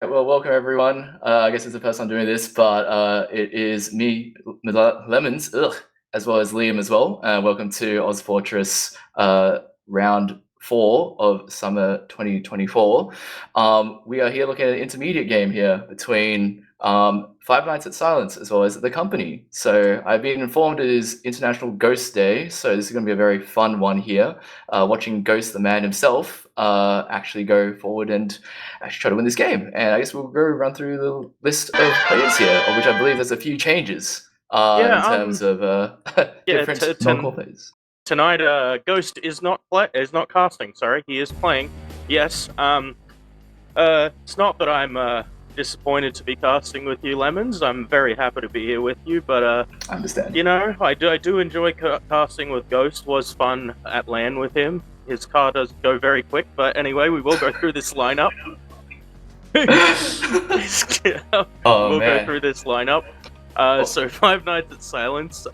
Well, welcome everyone. I guess it's the first time doing this, but it is me, Lemons, as well as Liam as well. Welcome to ozfortress round 4 of summer 2024. We are here looking at an intermediate game here between Five Nights at Silence as well as The Company. So I've been informed it is International Ghost Day, so this is going to be a very fun one here. Watching Ghost, the man himself, actually go forward and actually try to win this game. And I guess we'll go run through the list of players here, of which I believe there's a few changes in terms of Yeah, different non-core players. tonight, Ghost is not casting. Sorry, he is playing. Yes. It's not that I'm disappointed to be casting with you, Lemons. I'm very happy to be here with you. But I understand. You know, I do enjoy casting with Ghost. Was fun at LAN with him. His car does go very quick. But anyway, we will go through this lineup. We'll go through this lineup. So Five Nights at Silence.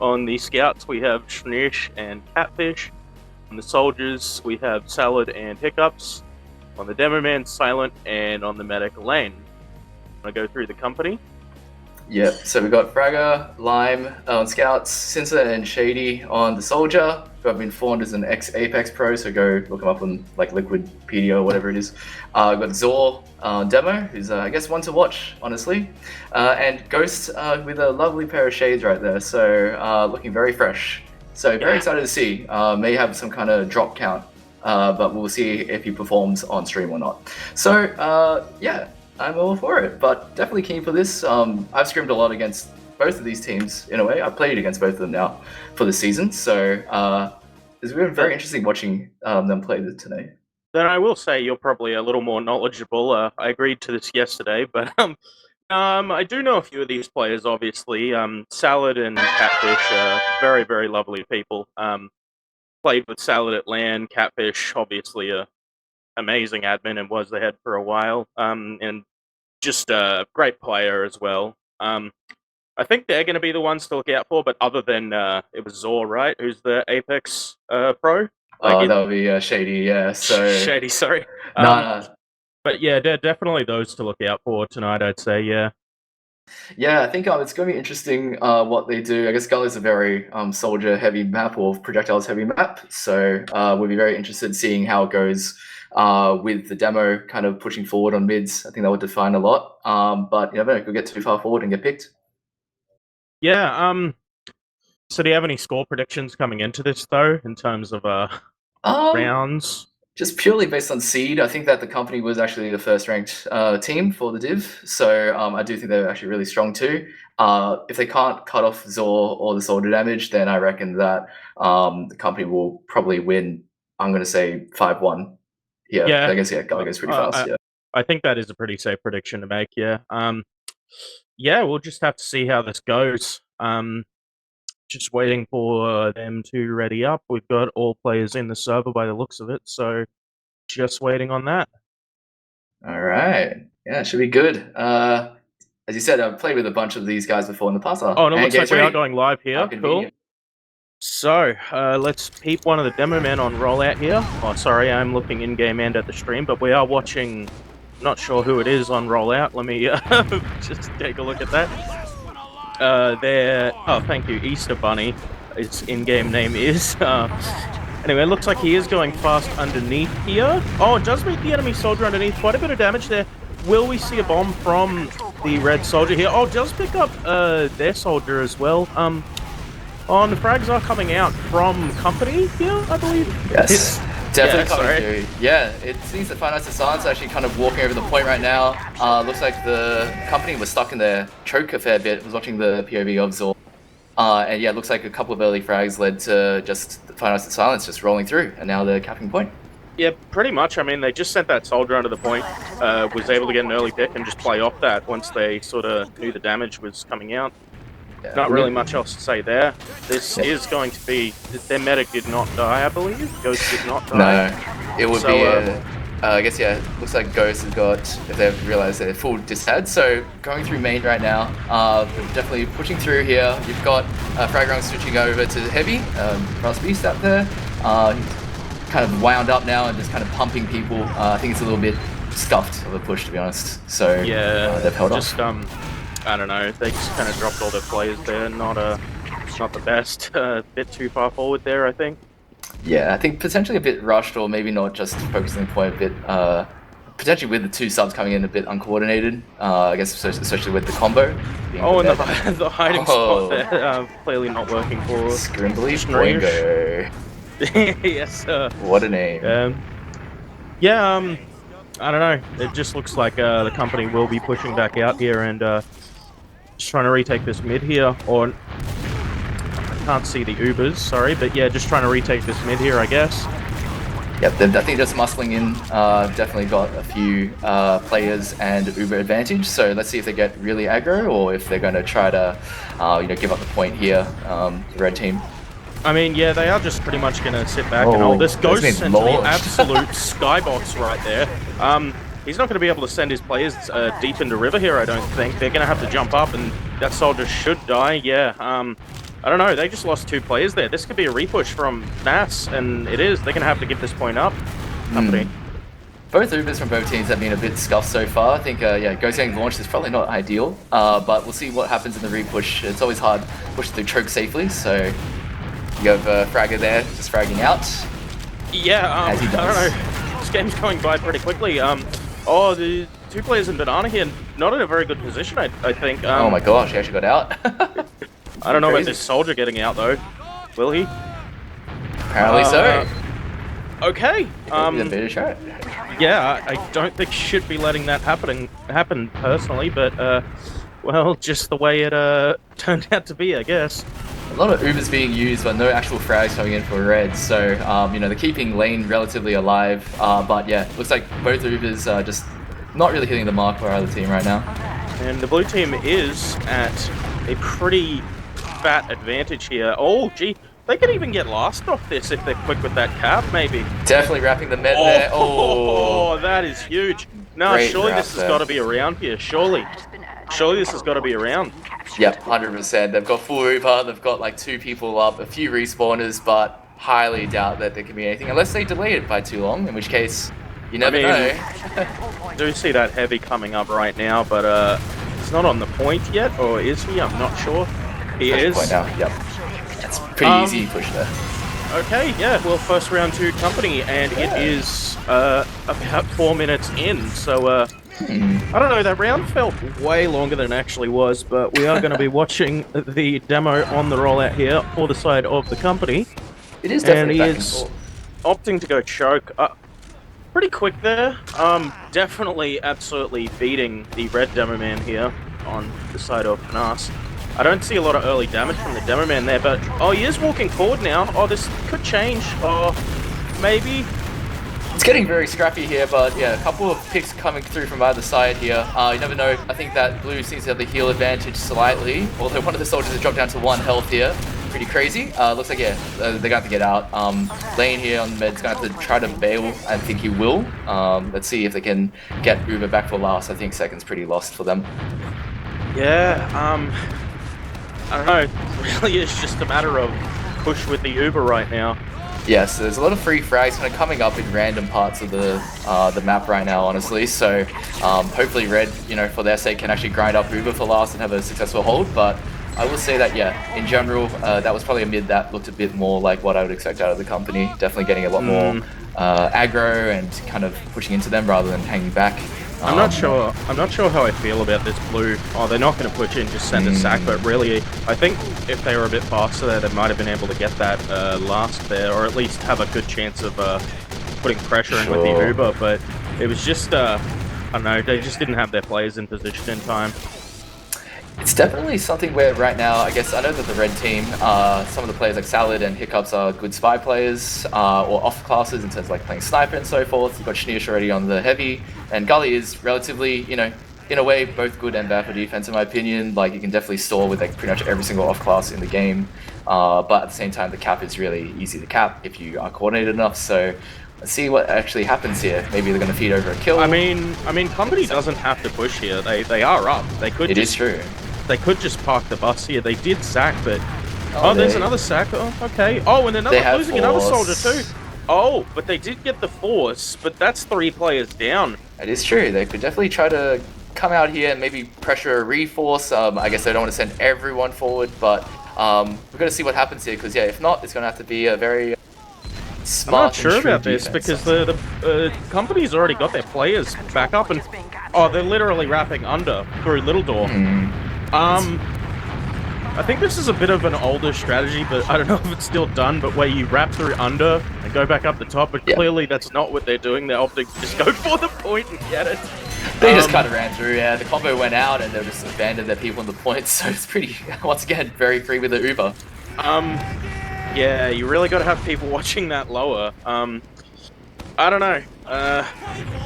On the scouts, we have Schnish and Catfish. On the soldiers, we have Salad and Hiccups. On the demo man, Silent, and on the medic, Lane. Want to go through the company? Yep, so we've got Fragger, Lime on Scouts, Cincer and Shady on the Soldier, who I've been informed as an ex-Apex pro, so go look him up on like Liquidpedia or whatever it is. We've got Zor on Demo, who's I guess one to watch, honestly. And Ghost with a lovely pair of shades right there, so looking very fresh. So very excited to see. May have some kind of drop count, but we'll see if he performs on stream or not. So yeah. I'm all for it, but definitely keen for this. I've scrimmed a lot against both of these teams in a way. I've played against both of them now for the season, so it's been very interesting watching them play this today. Then I will say you're probably a little more knowledgeable. I agreed to this yesterday, but I do know a few of these players, obviously. Salad and Catfish, very, very lovely people. Played with Salad at LAN, Catfish, obviously a amazing admin and was the head for a while, and just a great player as well. I think they're going to be the ones to look out for, but other than it was Zor, right? Who's the Apex pro? That would be Shady, yeah. So Shady, sorry. Nah. But yeah, they're definitely those to look out for tonight, I'd say, yeah. Yeah, I think it's going to be interesting what they do. I guess Gull is a very soldier-heavy map or projectiles-heavy map, so we'll be very interested in seeing how it goes with the demo kind of pushing forward on mids. I think that would define a lot, but you never know, it could get too far forward and get picked. Yeah, so do you have any score predictions coming into this, though, in terms of rounds? Just purely based on seed, I think that the company was actually the first ranked team for the div, so I do think they're actually really strong too. If they can't cut off Zor or the soldier damage, then I reckon that the company will probably win, I'm going to say 5-1. Yeah, I guess Gull goes pretty fast, yeah. I think that is a pretty safe prediction to make, yeah. Yeah, we'll just have to see how this goes. Just waiting for them to ready up. We've got all players in the server by the looks of it, so just waiting on that. All right. Yeah, it should be good. As you said, I've played with a bunch of these guys before in the past. Oh, and it looks like we are going live here. Cool. So, let's peep one of the demo men on rollout here. Oh, sorry, I'm looking in-game and at the stream, but we are watching, not sure who it is on rollout. Let me just take a look at that. Oh, thank you, Easter Bunny, its in-game name is. Anyway, it looks like he is going fast underneath here. Oh, it does meet the enemy soldier underneath. Quite a bit of damage there. Will we see a bomb from the red soldier here? Oh, it does pick up their soldier as well. The frags are coming out from company here, I believe. Yes, definitely coming through. Yeah, it seems that Five Nights at Silence are actually kind of walking over the point right now. Looks like the company was stuck in their choke a fair bit. Was watching the POV of Zor. And yeah, it looks like a couple of early frags led to just Five Nights at Silence just rolling through, and now they're capping point. Yeah, pretty much. I mean, they just sent that soldier under the point, was able to get an early pick and just play off that once they sort of knew the damage was coming out. Yeah, not really much else to say there. This is going to be... Their medic did not die, I believe. Ghost did not die. No, it would be... I guess, yeah, looks like Ghost has got, if they've realized they're full disad. So going through main right now, definitely pushing through here. You've got Fragrang switching over to Heavy, Frost Beast out there. He's kind of wound up now and just kind of pumping people. I think it's a little bit scuffed of a push, to be honest. So yeah, they've held just off. I don't know. They just kind of dropped all their players there. Not the best. Bit too far forward there, I think. Yeah, I think potentially a bit rushed, or maybe not just focusing the point a bit. Potentially with the 2 subs coming in a bit uncoordinated. I guess especially with the combo. Oh, and the hiding spot there, clearly not working for Scrimbly Boingo. Yes, sir. What a name. Yeah, I don't know. It just looks like the company will be pushing back out here and just trying to retake this mid here. Or I can't see the Ubers, sorry, but yeah, just trying to retake this mid here, I guess. Yep, they're definitely just muscling in. Definitely got a few players and Uber advantage. So let's see if they get really aggro, or if they're going to try to, give up the point here. The red team. I mean, yeah, they are just pretty much going to sit back and hold this. Ghost sent the absolute skybox right there. He's not going to be able to send his players deep into river here, I don't think. They're going to have to jump up, and that soldier should die. Yeah. I don't know, they just lost 2 players there. This could be a repush from NAS, and it is. They're going to have to give this point up. Company. Both Ubers from both teams have been a bit scuffed so far. I think, Ghost getting launched is probably not ideal, but we'll see what happens in the repush. It's always hard to push through choke safely, so you have Fragger there, just fragging out. Yeah, as he does. I don't know. This game's going by pretty quickly. The 2 players in Banana here, not in a very good position, I think. Oh my gosh, he actually got out. I don't know about this soldier getting out though. Will he? Apparently so. Okay. A bit of shot. Yeah, I don't think should be letting that happen personally, but well, just the way it turned out to be, I guess. A lot of Ubers being used, but no actual frags coming in for red. So they're keeping lane relatively alive. But yeah, looks like both Ubers are just not really hitting the mark for our other team right now. And the blue team is at a pretty fat advantage here. Oh, gee. They could even get last off this if they're quick with that cap, maybe. Definitely wrapping the med there. Oh, that is huge. No, great surely this has got to be around here. Surely this has got to be around. Yep, 100%. They've got full Uber, they've got like 2 people up, a few respawners, but highly doubt that there can be anything, unless they delay it by too long, in which case, you never know. I do see that heavy coming up right now, but it's not on the point yet, or is he? I'm not sure. He is. Point now. Yep. That's pretty easy push there. Okay, yeah, well, first round to company, and it is about 4 minutes in, so I don't know, that round felt way longer than it actually was, but we are going to be watching the demo on the rollout here for the side of the company. It is definitely and he is opting to go choke. Pretty quick there. Definitely, absolutely beating the red demo man here on the side of Nas. I don't see a lot of early damage from the demo man there, but he is walking forward now. Oh, this could change. Maybe. It's getting very scrappy here, but yeah, a couple of picks coming through from either side here. You never know. I think that blue seems to have the heal advantage slightly, although one of the soldiers has dropped down to 1 health here. Pretty crazy. Looks like, yeah, they're going to have to get out. Lane here on the med's going to have to try to bail. I think he will. Let's see if they can get Uber back for last. I think second's pretty lost for them. Yeah, I don't know. It really is just a matter of push with the Uber right now. Yes, there's a lot of free frags kind of coming up in random parts of the map right now, honestly. So hopefully red, for their sake, can actually grind up Uber for last and have a successful hold. But I will say that, yeah, in general, that was probably a mid that looked a bit more like what I would expect out of the company. Definitely getting a lot more aggro and kind of pushing into them rather than hanging back. I'm not sure how I feel about this blue. Oh, they're not going to push in, just send a sack, but really, I think if they were a bit faster there, they might have been able to get that last there, or at least have a good chance of putting pressure in with the Uber, but it was just, I don't know, they just didn't have their players in position in time. It's definitely something where right now, I guess, I know that the red team, some of the players like Salad and Hiccups are good spy players, or off classes in terms of like playing sniper and so forth. You've got Schneersh already on the heavy, and Gully is relatively, in a way, both good and bad for defense in my opinion. Like, you can definitely stall with like pretty much every single off class in the game, but at the same time, the cap is really easy to cap if you are coordinated enough, so let's see what actually happens here. Maybe they're going to feed over a kill. I mean, company doesn't have to push here. They are up. They could. It is true. They could just park the bus here. They did sack, but there's another sack. Oh, okay. Oh, and they're losing another soldier too. Oh, but they did get the force, but that's 3 players down. It is true. They could definitely try to come out here and maybe pressure a reforce. I guess they don't want to send everyone forward, but we've got to see what happens here, because, yeah, if not, it's going to have to be a very smart. I'm not sure about this, because the company's already got their players back up, and they're literally wrapping under through Little Door. I think this is a bit of an older strategy, but I don't know if it's still done, but where you wrap through under and go back up the top, but clearly that's not what they're doing. They're opting to just go for the point and get it. They just kind of ran through, yeah. The combo went out and they just abandoned their people in the points, so it's pretty, once again, very free with the Uber. Yeah, you really got to have people watching that lower. I don't know.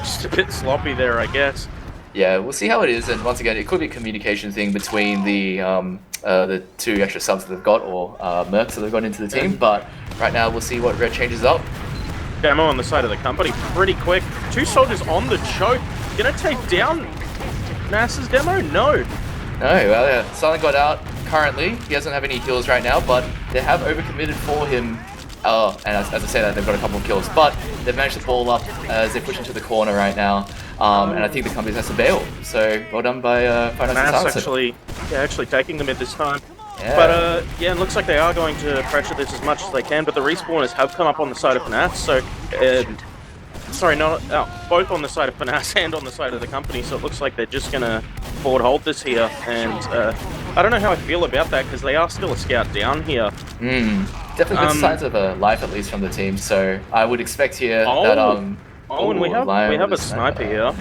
Just a bit sloppy there, I guess. Yeah, we'll see how it is, and once again, it could be a communication thing between the 2 extra subs that they've got, or mercs that they've got into the team, but right now we'll see what Red changes up. Demo on the side of the company, pretty quick. 2 soldiers on the choke. Gonna take down Nass's demo? No. No, well, yeah, Silent got out currently. He doesn't have any heals right now, but they have overcommitted for him. And as I say that, they've got a couple of kills, but they've managed to ball up as they push into the corner right now. And I think the company has to bail. So well done by Nass actually taking the mid this time. Yeah. But yeah, it looks like they are going to pressure this as much as they can. But the respawners have come up on the side of FNAF, so sorry, both on the side of FNAF and on the side of the company. So it looks like they're just gonna forward hold this here. And I don't know how I feel about that, because they are still a scout down here. Definitely good signs of a life, at least from the team. So I would expect here that and we have a sniper here.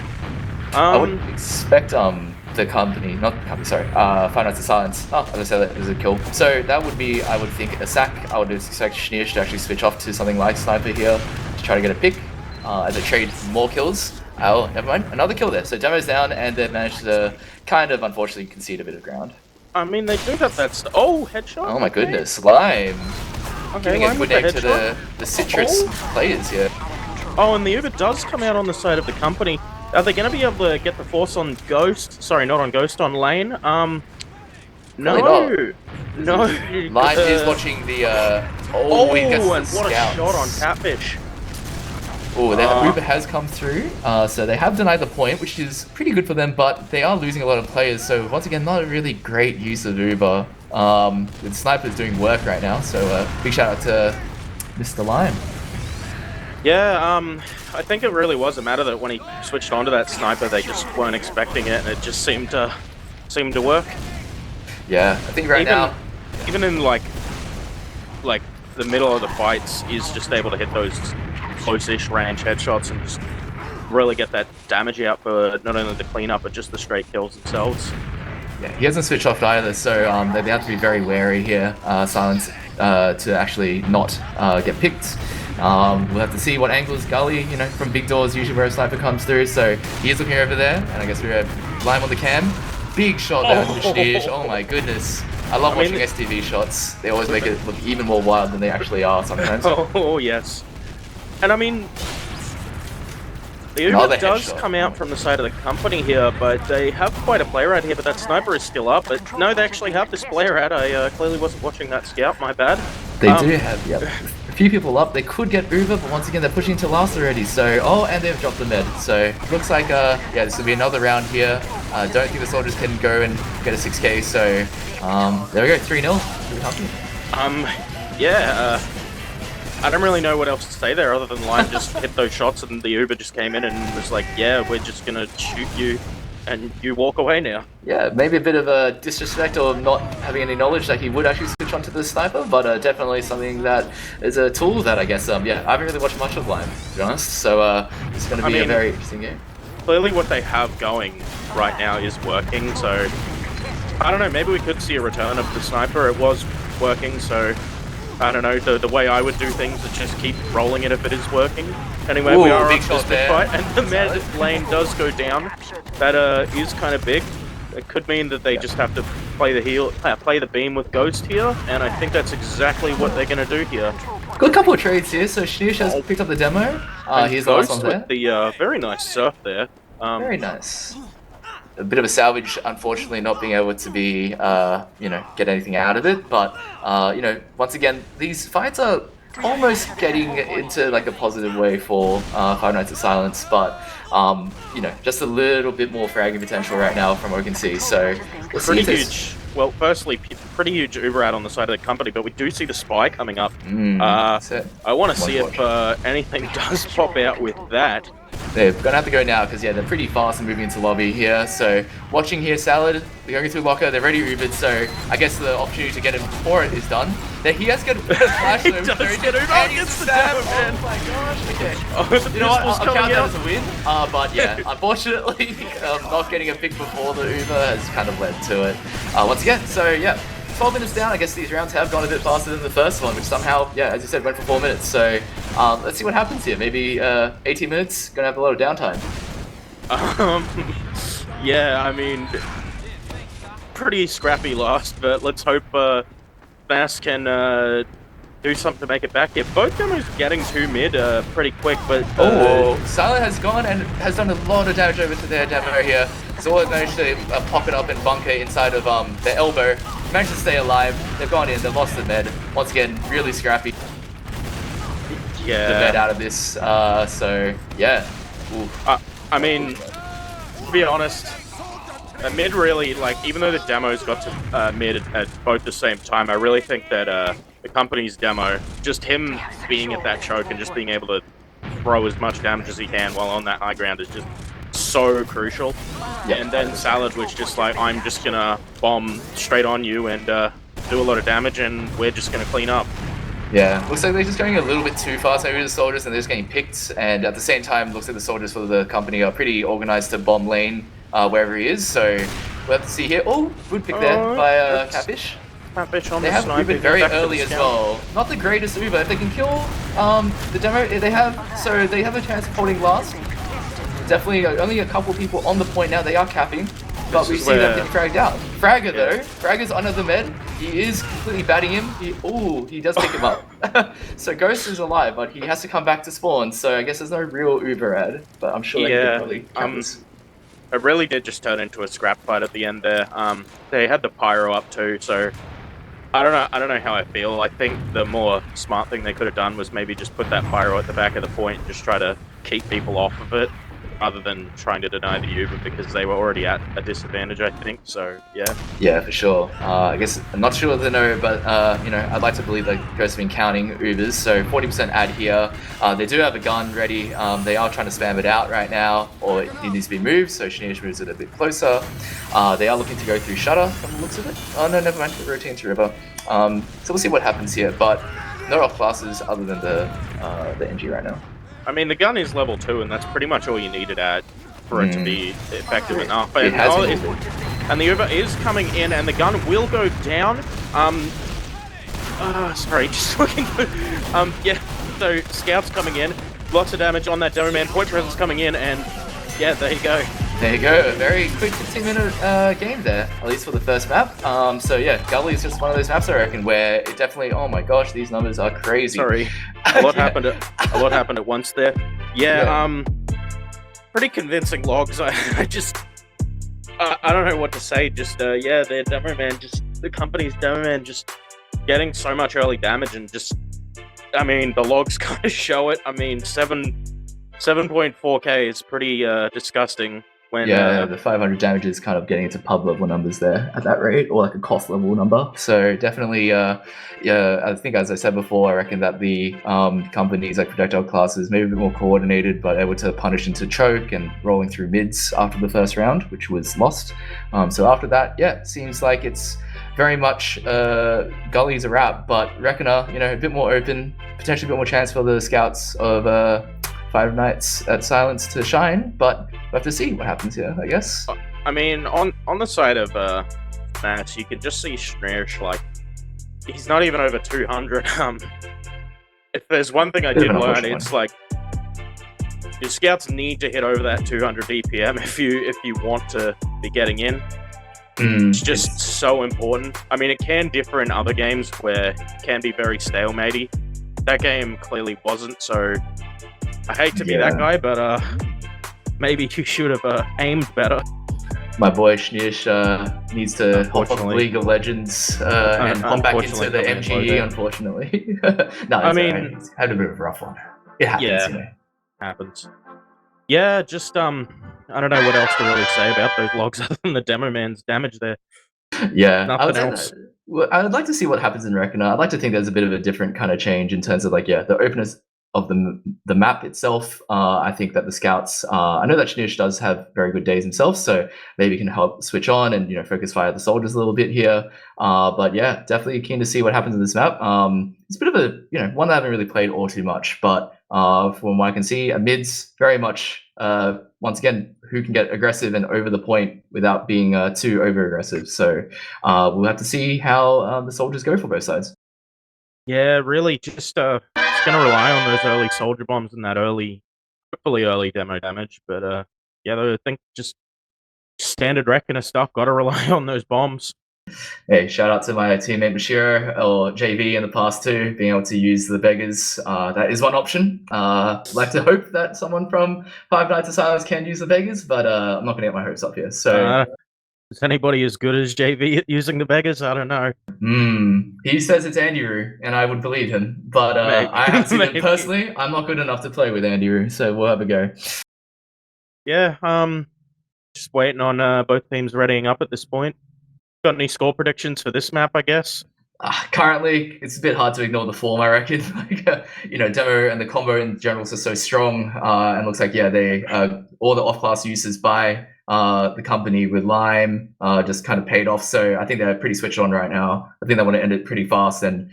I would expect the company, not the company, sorry, Five Nights at Silence. Oh, as I said, that was a kill. So that would be, I would think, a sack. I would expect Schneersch to actually switch off to something like sniper here to try to get a pick as they trade more kills. Oh, never mind, another kill there. So Demo's down, and they've managed to kind of, unfortunately, concede a bit of ground. I mean, they do have that. Headshot. Oh my goodness, Lime. Okay, giving a good egg to the citrus players here. Oh, and the Uber does come out on the side of the company. Are they going to be able to get the force on Ghost? Sorry, not on Ghost, on Lane. No. Lime is watching the. And what a shot on Catfish. Oh, their Uber has come through, so they have denied the point, which is pretty good for them, but they are losing a lot of players, so once again, not a really great use of Uber, with snipers doing work right now, so big shout out to Mr. Lime. Yeah, I think it really was a matter that when he switched onto that sniper, they just weren't expecting it, and it just seemed to work. Yeah, I think now... Even in, like, the middle of the fights, is just able to hit those close-ish range headshots and just really get that damage out for not only the cleanup, but just the straight kills themselves. Yeah, he hasn't switched off either, so they have to be very wary here, Silence, to actually not get picked. We'll have to see what angles Gully, from big doors, usually where a sniper comes through, so he is looking over there, and I guess we have Lime on the cam. Big shot there from Schneersch. Oh my goodness. I love watching STV shots. They always make it look even more wild than they actually are sometimes. Oh yes. And I mean, the Uber does come out from the side of the company here, but they have quite a player out here, but that sniper is still up. But no, they actually have this player out. I clearly wasn't watching that scout, my bad. They do have, a few people up. They could get Uber, but once again, they're pushing to last already. So, and they've dropped the med. So, looks like, this will be another round here. Don't think the soldiers can go and get a 6k. So, there we go, 3-0 to the company. I don't really know what else to say there other than Lime just hit those shots and the Uber just came in and was like, yeah, we're just gonna shoot you and you walk away now. Yeah, maybe a bit of a disrespect or not having any knowledge that he would actually switch onto the sniper, but definitely something that is a tool that I guess, I haven't really watched much of Lime, to be honest, so it's going to be a very interesting game. Clearly what they have going right now is working, so I don't know, maybe we could see a return of the sniper. It was working, so I don't know, the way I would do things is just keep rolling it if it is working. Anyway, we are on this big fight, and the med lane does go down. That is kind of big. It could mean that they just have to play the beam with Ghost here, and I think that's exactly what they're going to do here. Good couple of trades here, so Schneersch has picked up the demo. Here's the last one there. With the very nice surf there. Very nice. A bit of a salvage, unfortunately, not being able to be, get anything out of it. But, once again, these fights are almost getting into like a positive way for Five Nights at Silence, but you know, just a little bit more fragging potential right now from what we can see. So we'll see. Pretty huge. Well, firstly, pretty huge Uber ad on the side of the company, but we do see the spy coming up. I want to see if anything does pop out with that. They're going to have to go now because, yeah, they're pretty fast and moving into lobby here. So watching here, Salad, they're going through locker, they're ready Ubered, so I guess the opportunity to get him before it is done. There, he has got a flash. He does get Uber against the Demo Man. Oh my gosh, okay. Oh, you know what, I'll count that as a win. But yeah, unfortunately, not getting a pick before the Uber has kind of led to it. Once again, so yeah. 12 minutes down, I guess these rounds have gone a bit faster than the first one, which somehow, yeah, as you said, went for 4 minutes. So let's see what happens here. Maybe 18 minutes, gonna have a lot of downtime. Yeah, I mean, pretty scrappy last, but let's hope Bass can do something to make it back here. Both demos getting to mid pretty quick, but... Silent has gone and has done a lot of damage over to their demo here. Zorla managed to pocket up and bunker inside of their elbow. Managed to stay alive. They've gone in, they've lost the med. Once again, really scrappy. Yeah. The med out of this, so yeah. I mean, to be honest, mid really, like, even though the demos got to mid at both the same time, I really think that the company's demo, just him being at that choke and just being able to throw as much damage as he can while on that high ground is just so crucial. Yeah, and then Salad was just like, I'm just gonna bomb straight on you and do a lot of damage, and we're just gonna clean up. Yeah, looks like they're just going a little bit too fast maybe the soldiers, and they're just getting picked, and at the same time looks like the soldiers for the company are pretty organized to bomb lane wherever he is, so we'll have to see here. Oh, good pick there by Catfish. Catfish on they have Uber very early as well. Not the greatest Uber. If they can kill the demo, they have a chance of holding last. Definitely only a couple people on the point now. They are capping, but we see them getting fragged out. Fragger though, Fragger's under the med. He is completely batting him. He does pick him up. So Ghost is alive, but he has to come back to spawn. So I guess there's no real Uber ad, but I'm sure they could probably cap this. It really did just turn into a scrap fight at the end there. They had the pyro up too, so I don't know how I feel. I think the more smart thing they could have done was maybe just put that pyro at the back of the point and just try to keep people off of it, other than trying to deny the Uber, because they were already at a disadvantage, I think, so yeah. Yeah, for sure. I guess, I'm not sure to know, but, you know, I'd like to believe that Ghost have been counting Ubers, so 40% ad here. They do have a gun ready. They are trying to spam it out right now, or it needs to be moved, so Shinish moves it a bit closer. They are looking to go through Shutter, from the looks of it. Oh, no, never mind, we're rotating through River. So we'll see what happens here, but no off classes other than the NG right now. I mean, the gun is level 2, and that's pretty much all you needed for it to be effective enough. And, and the Uber is coming in, and the gun will go down. Sorry, just looking. Yeah. So Scout's coming in, lots of damage on that Demo Man. Point presence coming in, and yeah, there you go. There you go, a very quick 15-minute game there, at least for the first map. So yeah, Gully is just one of those maps, I reckon, where it definitely, oh my gosh, these numbers are crazy. Sorry, a lot happened at once there. Yeah, pretty convincing logs. I don't know what to say. Just yeah, their Demo Man, the company's Demo Man, just getting so much early damage, and just, I mean, the logs kind of show it. I mean, 7.4k is pretty disgusting. When, the 500 damage is kind of getting into pub level numbers there at that rate, or like a cost level number. So definitely, yeah, I think as I said before, I reckon that the companies like projectile classes maybe a bit more coordinated, but able to punish into choke and rolling through mids after the first round, which was lost. So after that, yeah, seems like it's very much Gully's a wrap, but Reckoner, you know, a bit more open, potentially a bit more chance for the scouts of Five Nights at Silence to shine, but we'll have to see what happens here, I guess. I mean, on the side of Matt, you can just see Schneersch, like, he's not even over 200. If there's one thing I did learn, it's like, your scouts need to hit over that 200 DPM if you want to be getting in. It's just so important. I mean, it can differ in other games where it can be very stalematey. That game clearly wasn't, so I hate to be that guy, but maybe you should have aimed better. My boy Schneersch needs to hop off League of Legends and hop back into the MGE, unfortunately. No, I mean, it's had a bit of a rough one. It happens, you know. Happens. Yeah, just I don't know what else to really say about those logs other than the demo man's damage there. Yeah, nothing else. I would like to see what happens in Reckoner. I'd like to think there's a bit of a different kind of change in terms of like, the openness of the map itself. I think that the scouts, I know that Schneersch does have very good days himself, so maybe can help switch on and focus fire the soldiers a little bit here. But yeah, definitely keen to see what happens in this map. It's a bit of a one that I haven't really played all too much, but from what I can see, mids very much once again who can get aggressive and over the point without being too over aggressive. So we'll have to see how the soldiers go for both sides. Yeah, really, just going to rely on those early soldier bombs and that hopefully early demo damage. But yeah, I think just standard Reckoner stuff. Got to rely on those bombs. Hey, shout out to my teammate Bashir or JV in the past too, being able to use the beggars. That is one option. Like to hope that someone from Five Nights at Silence can use the beggars, but I'm not going to get my hopes up here. So. Is anybody as good as JV at using the beggars? I don't know. He says it's Andy Roo, and I would believe him. But I have seen him personally. I'm not good enough to play with Andy Roo, so we'll have a go. Yeah, just waiting on both teams readying up at this point. Got any score predictions for this map, I guess? Currently, it's a bit hard to ignore the form, I reckon. Demo and the combo in general are so strong, and looks like, they all the off-class uses by the company with Lime just kind of paid off. So I think they're pretty switched on right now. I think they want to end it pretty fast and,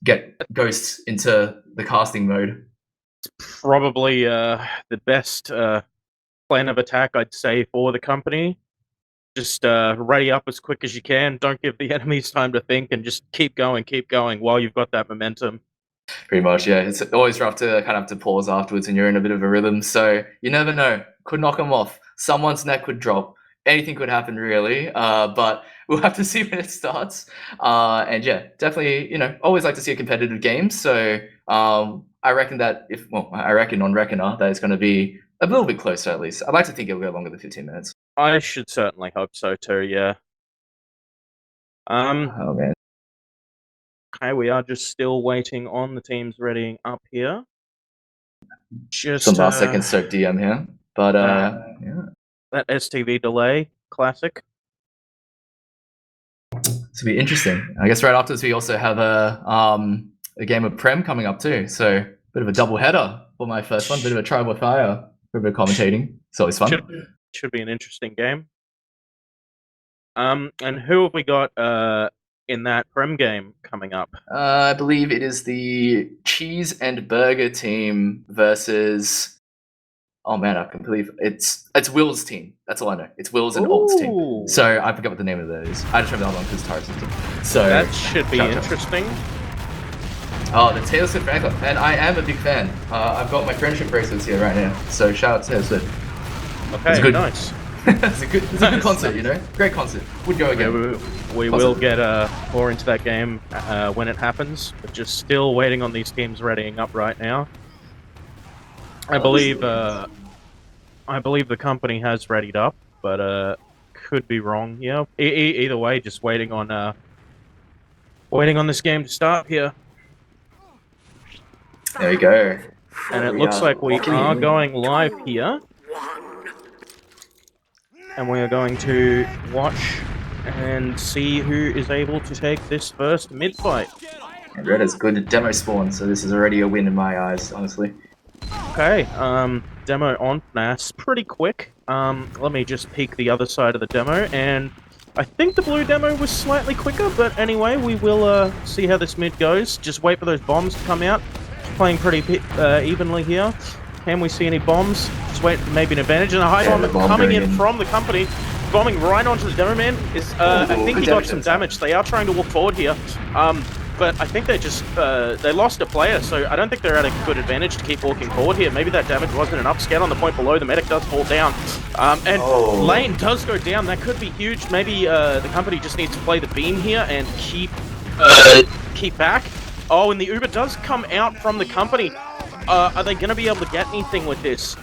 get Ghosts into the casting mode. It's probably the best plan of attack, I'd say, for the company. Just ready up as quick as you can. Don't give the enemies time to think, and just keep going while you've got that momentum. Pretty much, yeah. It's always rough to kind of have to pause afterwards, and you're in a bit of a rhythm. So you never know. Could knock them off. Someone's neck could drop. Anything could happen, really. But we'll have to see when it starts. And yeah, definitely, always like to see a competitive game. So I reckon that I reckon on Reckoner that it's going to be a little bit closer at least. I'd like to think it'll go longer than 15 minutes. I should certainly hope so too, yeah. Oh man. Okay, we are just still waiting on the teams readying up here. Just some last second soak DM here. But yeah. That STV delay, classic. It's gonna be interesting. I guess right afterwards we also have a game of Prem coming up too. So a bit of a double header for my first one, bit of a trial by fire, a bit of commentating. It's always fun. Should be an interesting game. And who have we got in that Prem game coming up? I believe it is the Cheese and Burger team versus. Oh man, I can believe it's Will's team. That's all I know. It's Will's and Alt's team. So I forgot what the name of that is. I just remember the other one because Taurus' team. So that should be interesting. Oh, the Taylor Swift fan club, and I am a big fan. I've got my friendship bracelets here right now. So shout out to Taylor Swift. Okay, good. Nice. It's a good concert, Great concert. Would go again. We will get more into that game when it happens, but just still waiting on these teams readying up right now. I believe the company has readied up, but could be wrong. Yeah. Either way, just waiting on this game to start here. There we go. And it looks like we are going live here. And we are going to watch and see who is able to take this first mid fight. Red is good at demo spawn, so this is already a win in my eyes, honestly. Okay, demo on Nas, pretty quick. Let me just peek the other side of the demo, and I think the blue demo was slightly quicker, but anyway, we will see how this mid goes. Just wait for those bombs to come out. Playing pretty evenly here. Can we see any bombs? Just wait for maybe an advantage, and a high bomb coming in from the company. Bombing right onto the demo man. I think he got some damage. They are trying to walk forward here. But I think they just, they lost a player, so I don't think they're at a good advantage to keep walking forward here. Maybe that damage wasn't enough. Scan on the point below, the medic does fall down. Lane does go down. That could be huge. Maybe the company just needs to play the beam here and keep back. Oh, and the Uber does come out from the company. Are they going to be able to get anything with this?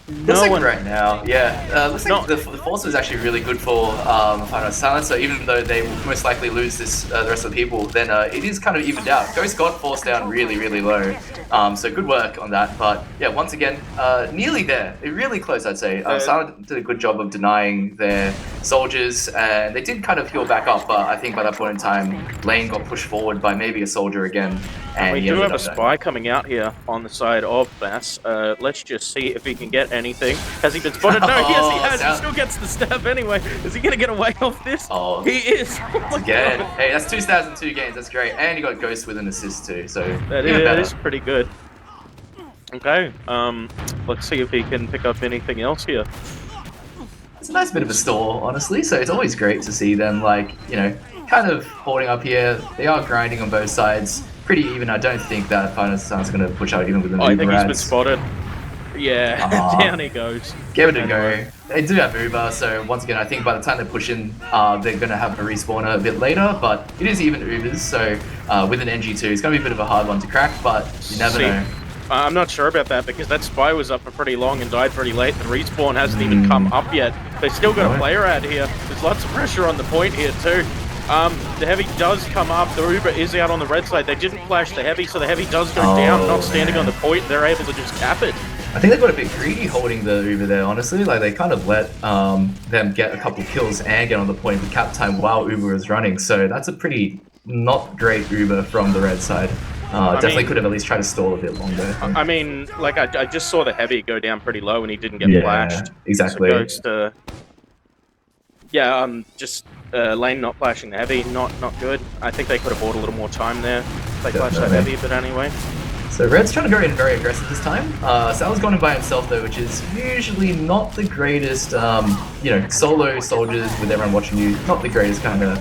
Looks like one right now, yeah. Looks like the force was actually really good for Final Silence. So even though they will most likely lose this, the rest of the people, then it is kind of evened out. Ghost got forced down really, really low. So good work on that. But yeah, once again, nearly there. Really close, I'd say. Silent did a good job of denying their soldiers, and they did kind of heal back up. But I think by that point in time, Lane got pushed forward by maybe a soldier again. And we do have a spy coming out here on the side of Bass. Let's just see if he can get anything. Has he been spotted? No, yes, he has. He still gets the stab anyway. Is he going to get away off this? Oh, he is. Again. Hey, that's 2 stars in 2 games. That's great. And he got Ghost with an assist too. So that is pretty good. Okay. Let's see if he can pick up anything else here. It's a nice bit of a stall, honestly. So it's always great to see them, like, you know, kind of holding up here. They are grinding on both sides. Pretty even. I don't think that Final Silence is going to push out even with the I think he's been spotted. Yeah, down he goes. Give it a go. They do have Uber, so once again, I think by the time they push in, they're going to have a respawner a bit later, but it is even Ubers, so with an NG2, it's going to be a bit of a hard one to crack, but you never know. I'm not sure about that, because that spy was up for pretty long and died pretty late. The respawn hasn't even come up yet. They've still got a player out here. There's lots of pressure on the point here too. The heavy does come up. The Uber is out on the red side. They didn't flash the heavy, so the heavy does go down, not standing on the point. They're able to just cap it. I think they got a bit greedy holding the Uber there, honestly. Like, they kind of let them get a couple of kills and get on the point with cap time while Uber is running. So that's a pretty not great Uber from the red side. Definitely could have at least tried to stall a bit longer. I mean, like, I just saw the heavy go down pretty low and he didn't get flashed. Exactly. So just Lane not flashing the heavy, not good. I think they could have bought a little more time there. They flashed that heavy, but anyway. So Red's trying to go in very aggressive this time. Sal's gone in by himself though, which is usually not the greatest, you know, solo soldiers with everyone watching you, not the greatest kind of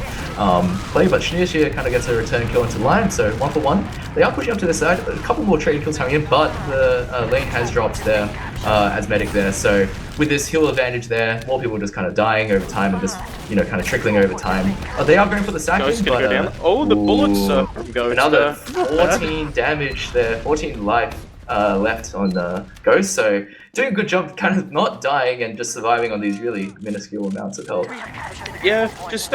play, but Shigbeard kind of gets a return kill into line, so 1 for 1. They are pushing up to the side, a couple more trade kills coming in, but the lane has dropped there as medic there, so with this heal advantage there, more people just kind of dying over time and just, you know, kind of trickling over time. They are going for the sacking, but... Go down. Oh, the bullets from Ghost. Another 14 damage there, 14 life left on Ghost, so doing a good job kind of not dying and just surviving on these really minuscule amounts of health. Yeah, just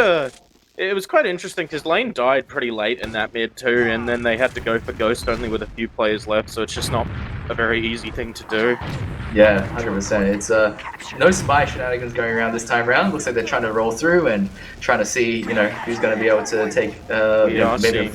it was quite interesting because Lane died pretty late in that mid too, and then they had to go for Ghost only with a few players left, so it's just not a very easy thing to do. Yeah, 100%. It's no spy shenanigans going around this time around. Looks like they're trying to roll through and trying to see, you know, who's going to be able to take maybe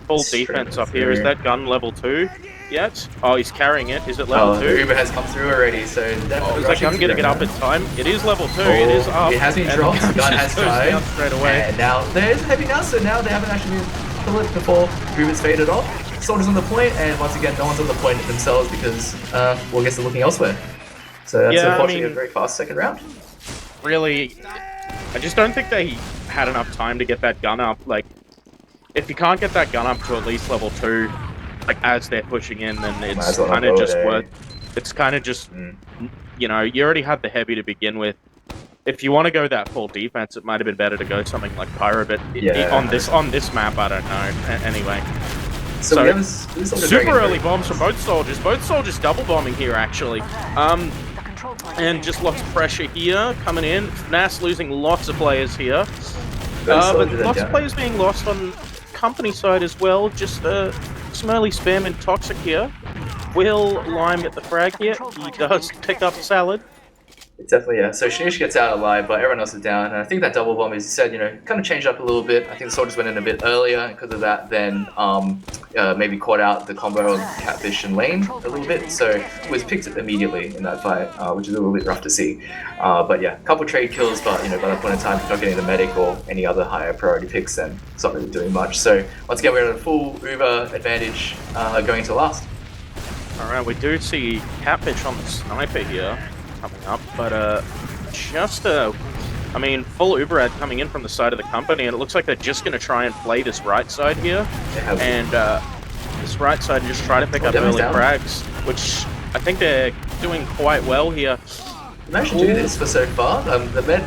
full defense up here. Is that gun level 2 yet? Oh, he's carrying it. Is it level 2? The Uber has come through already, so definitely. Is that gun going to get up in time? It is level 2. It is up. It has been dropped. The gun has died straight away. And now there's heavy now, so now they haven't actually killed it before Uber's faded off. Soldiers on the point, and once again, no one's on the point themselves because well, I guess they're looking elsewhere. So that's unfortunately a very fast second round. Really, I just don't think they had enough time to get that gun up. Like, if you can't get that gun up to at least level 2, like as they're pushing in, then it's kind of just worth. It's kind of just, you know, you already had the heavy to begin with. If you want to go that full defense, it might have been better to go something like Pyro, but on this map, I don't know. Anyway. So we have super early bombs from both soldiers. Both soldiers double bombing here, actually. And just lots of pressure here coming in. FNAS losing lots of players here. But lots of players being lost on company side as well. Just some early spam and Toxic here. Will Lime get the frag here? He does pick up Salad. Definitely, yeah. So Shanish gets out alive, but everyone else is down. And I think that double bomb, as you said, you know, kind of changed up a little bit. I think the soldiers went in a bit earlier, and because of that, then maybe caught out the combo of Catfish and Lane a little bit. So it was picked immediately in that fight, which is a little bit rough to see. But yeah, a couple trade kills, but you know, by that point in time, if you're not getting the medic or any other higher priority picks, then it's not really doing much. So once again, we're at a full Uber advantage going to last. Alright, we do see Catfish on the sniper here coming up, but just I mean, full Uber ad coming in from the side of the company, and it looks like they're just going to try and play this right side here, and this right side and just try to pick up early frags, which I think they're doing quite well here. You managed to do this for so far. The med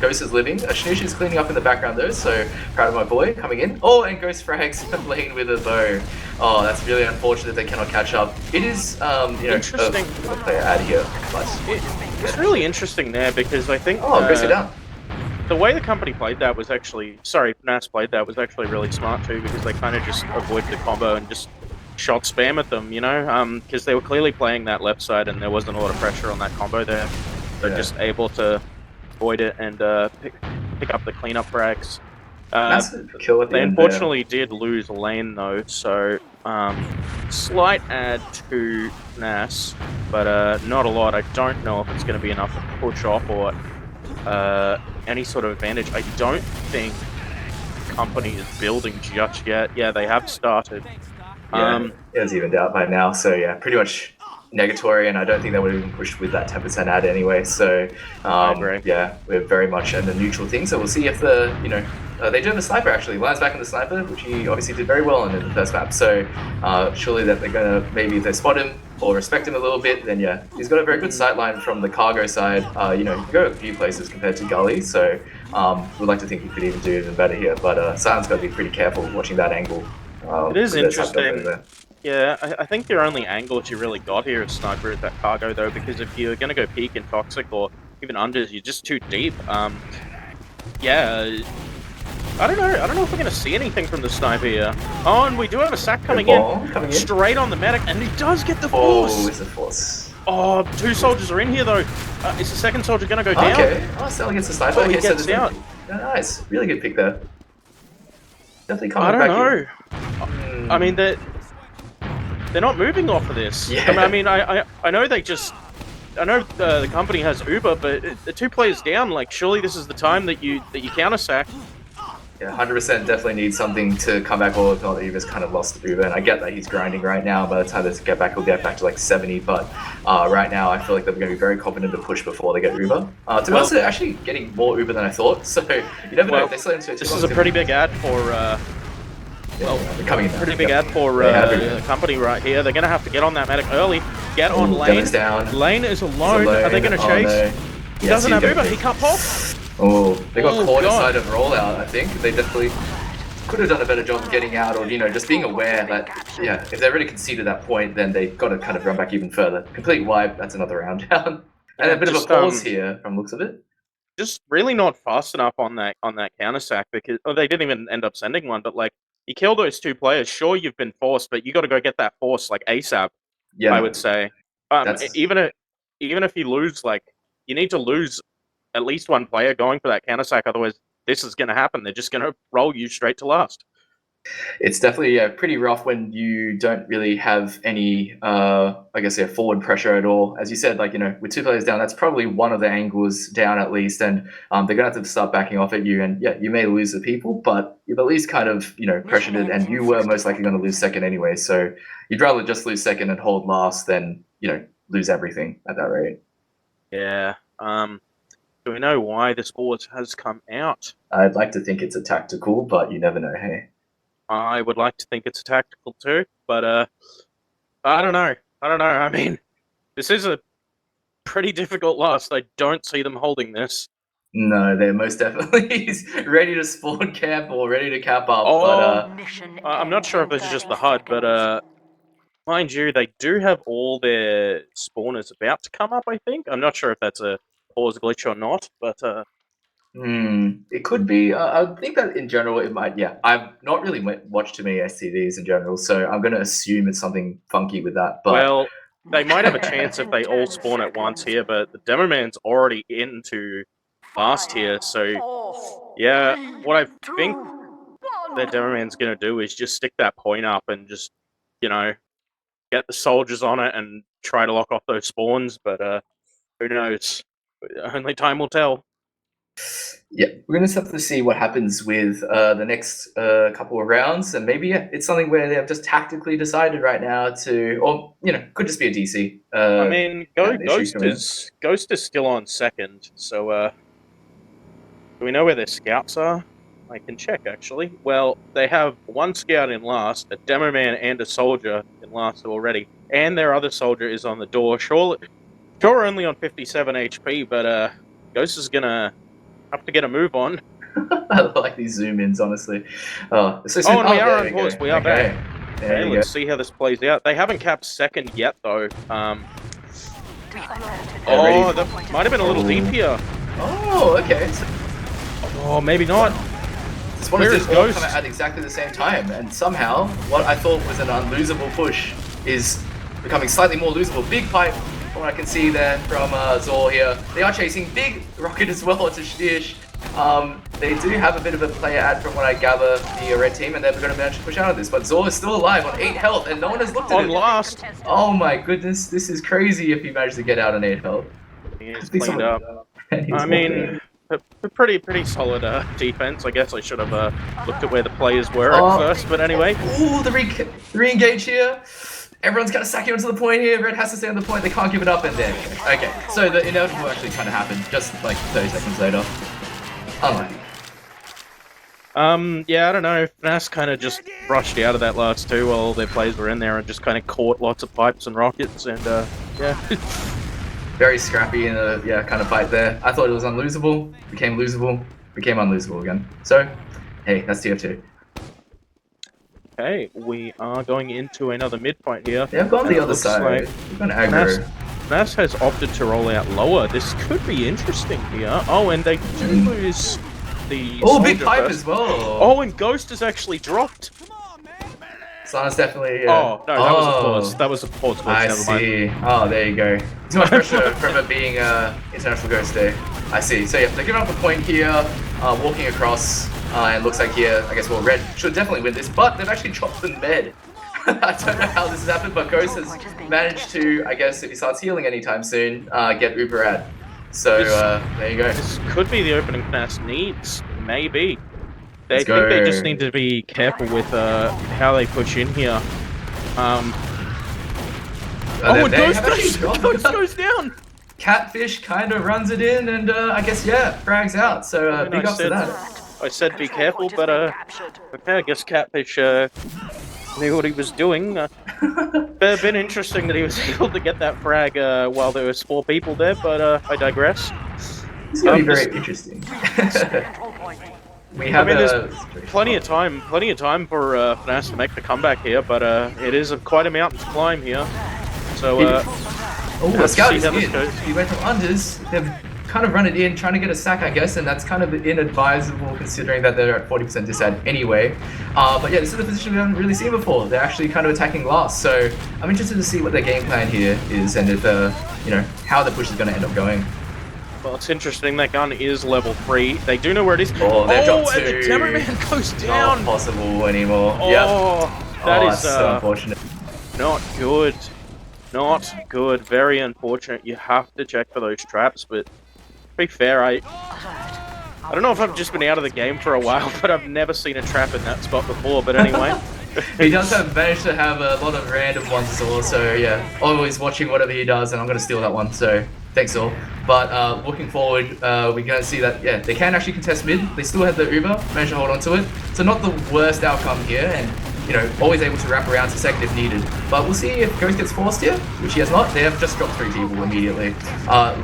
Ghost is living. Snoosh is cleaning up in the background though, so proud of my boy coming in. Oh, and Ghost frags lane with a bow. Oh, that's really unfortunate they cannot catch up. It is, interesting. A player ad here, but it's really interesting there because I think. Oh, Ghost down. The way the company played that was actually, NAS played that was actually really smart too, because they kind of just avoided the combo and just shot spam at them, you know, because they were clearly playing that left side and there wasn't a lot of pressure on that combo there. They're just able to avoid it and pick up the cleanup frags. Kill at the they end unfortunately did lose lane though, so slight add to NAS, but not a lot. I don't know if it's going to be enough to push off or any sort of advantage. I don't think company is building just yet. Yeah, they have started. It's evened out by now, so yeah, pretty much negatory, and I don't think they would have even pushed with that 10% ad anyway. So yeah, we're very much in the neutral thing. So we'll see if they do have a sniper actually. Line's back in the sniper, which he obviously did very well in the first map. So surely that they're gonna, maybe if they spot him or respect him a little bit, then yeah, he's got a very good sight line from the cargo side. You can go a few places compared to Gully, so we'd like to think he could even do even better here. But Silent's got to be pretty careful watching that angle. It is interesting. Yeah, I think the only angle you really got here is sniper at that cargo though, because if you're gonna go peak in toxic or even unders, you're just too deep. Yeah, I don't know if we're gonna see anything from the sniper here. Oh, and we do have a sack coming in straight on the medic, and he does get the force. Oh, it's a force. Oh, 2 soldiers are in here though. Is the second soldier gonna go down? Okay. Oh, Sally gets the sniper. Oh, he gets down. Nice, really good pick there. Definitely coming back. I don't know. I mean, they're not moving off of this. Yeah. I mean, I know they just. I know the company has Uber, but the 2 players down. Like, surely this is the time that you counter sack. Yeah, 100% definitely needs something to come back, or if not, Uber's kind of lost Uber, and I get that he's grinding right now. By the time they get back, he'll get back to like 70, but right now I feel like they're going to be very confident to push before they get Uber. To be honest, they're actually getting more Uber than I thought, so you never know if they slow into it. This is a pretty big ad for... pretty big ad for the company right here. They're going to have to get on that medic early. Get on lane. Down. Lane is alone. Are they going to chase? No. He doesn't have Uber. He cut off. Oh, they got caught inside of rollout, I think. They definitely could have done a better job of getting out, or, just being aware that, yeah, if they really conceded that point, then they've got to kind of run back even further. Complete wipe, that's another round down. And a bit of a pause here from looks of it. Just really not fast enough on that counter sack, because they didn't even end up sending one, but like, you kill those 2 players, sure you've been forced, but you got to go get that force like ASAP. Yeah, I would say. Even if you lose, like, you need to lose at least 1 player going for that counter sack, otherwise this is going to happen. They're just going to roll you straight to last. It's definitely pretty rough when you don't really have any, forward pressure at all. As you said, like, with 2 players down, that's probably one of the angles down at least, and they're going to have to start backing off at you, and yeah, you may lose the people, but you've at least kind of, pressured it, and you were most likely going to lose second anyway, so you'd rather just lose second and hold last than, lose everything at that rate. Yeah, do we know why this board has come out? I'd like to think it's a tactical, but you never know, hey? I would like to think it's a tactical too, but I don't know. I mean, this is a pretty difficult last. I don't see them holding this. No, they're most definitely ready to spawn camp or ready to cap up, but I'm not sure if this is just the HUD, but mind you, they do have all their spawners about to come up, I think. I'm not sure if that's a pause glitch or not, but... It could be. I think that in general it might, yeah. I've not really watched too many STVs in general, so I'm going to assume it's something funky with that. But well, they might have a chance if they all spawn at once here, but the Demo Man's already into last here, so yeah, what I think the Demo Man's going to do is just stick that point up and just, get the soldiers on it and try to lock off those spawns, but who knows? Only time will tell. Yeah, we're going to have to see what happens with the next couple of rounds, and maybe it's something where they've just tactically decided right now to, or could just be a DC. I mean, Ghost is still on second, so do we know where their scouts are? I can check actually. Well, they have 1 scout in last, a Demo Man, and a soldier in last already, and their other soldier is on the door. Sure, only on 57 HP, but Ghost is gonna have to get a move on. I like these zoom-ins, honestly. Oh, so soon. Oh, and we are there on pause. go. We are Okay. back. There Okay, you let's go. see how this plays out. They haven't capped second yet, though. ready. That might have been a little deep here. Oh, okay. So, Oh, maybe not. this one Where is is all Ghost? coming at exactly the same time, and somehow what I thought was an unlosable push is becoming slightly more losable. Big pipe, from what I can see there from Zor here. They are chasing big rocket as well to Shdish. They do have a bit of a player ad from what I gather, the red team, and they're going to manage to push out of this. But Zor is still alive on 8 health, and no one has looked at On him. last. Oh my goodness, this is crazy if he managed to get out on 8 health. He's cleaned up. I mean, a pretty solid defense. I guess I should have looked at where the players were at first, but anyway. Ooh, the re-engage here. Everyone's kind of sacking onto the point here. Red has to stay on the point. They can't give it up, and there we go. Okay, so the inevitable actually kind of happened just like 30 seconds later. Unlucky. Yeah, I don't know. FNAS kind of just rushed out of that last two while all their players were in there and just kind of caught lots of pipes and rockets, and yeah. Very scrappy in a kind of fight there. I thought it was unlosable, became losable, became unlosable again. So, hey, that's TF2. Okay, we are going into another mid fight here. Yeah, I've gone the other side. We've gone aggro. FNAS has opted to roll out lower. This could be interesting here. Oh, and they do lose the. Oh, big pipe as well. Oh, and Ghost has actually dropped. Sona's definitely. Oh no, that was a pause. That was a pause. I see. Oh, there you go. Too much pressure from it being International Ghost Day. I see. So yeah, they're giving up the point here, walking across, and looks like here, I guess, well, Red should definitely win this, but they've actually dropped the med. I don't know how this has happened, but Ghost has managed to, I guess, if he starts healing anytime soon, get Uber ad. So there you go. This could be the opening FNAS needs, maybe. They think they just need to be careful with how they push in here. Oh, Ghost goes down! Catfish kind of runs it in, and I guess, yeah, frags out. So big ups to that. I said be careful, but okay, I guess Catfish knew what he was doing. Been interesting that he was able to get that frag while there was 4 people there, but I digress. It's gonna be very interesting. We have there's plenty of time for FNAS to make the comeback here, but it is quite a mountain to climb here. So, the scout is in. He went from unders. They've kind of run it in, trying to get a sack, I guess, and that's kind of inadvisable considering that they're at 40% disad anyway. But yeah, this is a position we haven't really seen before. They're actually kind of attacking last, so I'm interested to see what their game plan here is and if, you know, how the push is going to end up going. Well, it's interesting, that gun is level 3. They do know where it is. Oh, they've dropped 2. And the Demo Man goes down! Not possible anymore. That is so unfortunate. Not good. Not good. Very unfortunate. You have to check for those traps, but to be fair, I don't know if I've just been out of the game for a while, but I've never seen a trap in that spot before, but anyway. He does manage to have a lot of random ones as well, so yeah, always watching whatever he does, and I'm going to steal that one, so thanks all. But looking forward, we're going to see that, yeah, they can actually contest mid. They still have the Uber, manage to hold on to it. So not the worst outcome here, and, you know, always able to wrap around to second if needed. But we'll see if Ghost gets forced here, which he has not. They have just dropped 3 people immediately.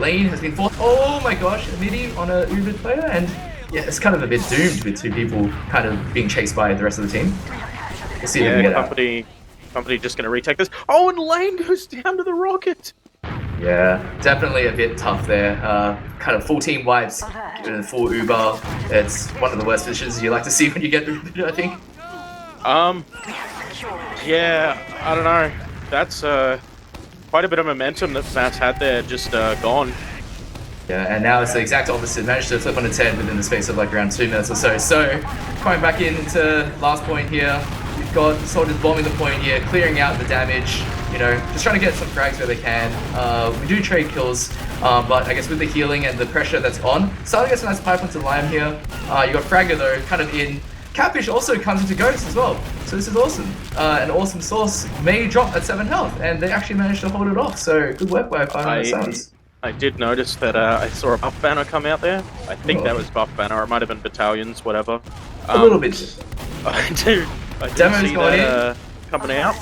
Lane has been forced. Oh my gosh, a midi on a Uber player, and yeah, it's kind of a bit doomed with 2 people kind of being chased by the rest of the team. We'll see if we can get Company just going to retake this. Oh, and Lane goes down to the rocket! Yeah, definitely a bit tough there. Kind of full team wipes, full Uber. It's one of the worst positions you like to see when you get Uber, I think. Yeah, I don't know. That's quite a bit of momentum that FNAS had there, just gone. Yeah, and now it's the exact opposite. Managed to flip on its head within the space of like around 2 minutes or so. So, coming back into last point here. We've got soldiers bombing the point here, clearing out the damage, you know, just trying to get some frags where they can. We do trade kills, but I guess with the healing and the pressure that's on, starting to get some nice pipe onto Lime here. You got Fragger though, kind of in. Catfish also comes into Ghost as well, so this is awesome. An awesome source may drop at 7 health, and they actually managed to hold it off, so good work by Final Suns. I did notice that I saw a buff banner come out there. I think that was buff banner, or it might have been battalions, whatever. A little bit. I did see that coming out.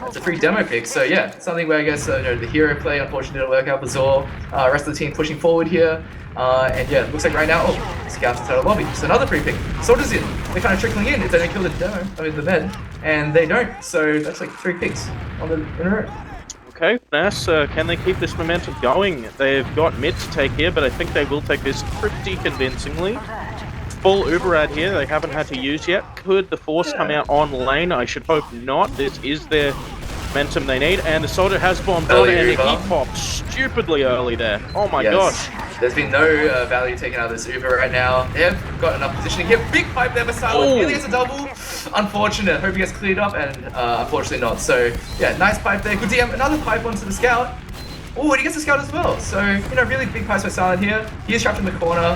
It's a free demo pick, so yeah, something where I guess you know, the hero play unfortunately didn't work out for Zor. Rest of the team pushing forward here, and yeah, it looks like right now, Scouts inside the lobby. So another free pick. Soldiers in. They're kind of trickling in if they don't kill the demo, the med, and they don't. So that's like 3 picks in a row. Okay, Nass, can they keep this momentum going? They've got mid to take here, but I think they will take this pretty convincingly. Full Uberad here, they haven't had to use yet. Could the Force come out on lane? I should hope not. This is their momentum they need, and the Soldier has bombed on, and he popped stupidly early there. Oh my gosh. There's been no value taken out of this Uber right now. They've got enough positioning here. Big pipe there for Silent. Nearly gets a double. Unfortunate. Hope he gets cleared up, and unfortunately not. So, yeah, nice pipe there. Good DM. Another pipe onto the Scout. Oh, and he gets the Scout as well. So, you know, really big pipes by Silent here. He is trapped in the corner.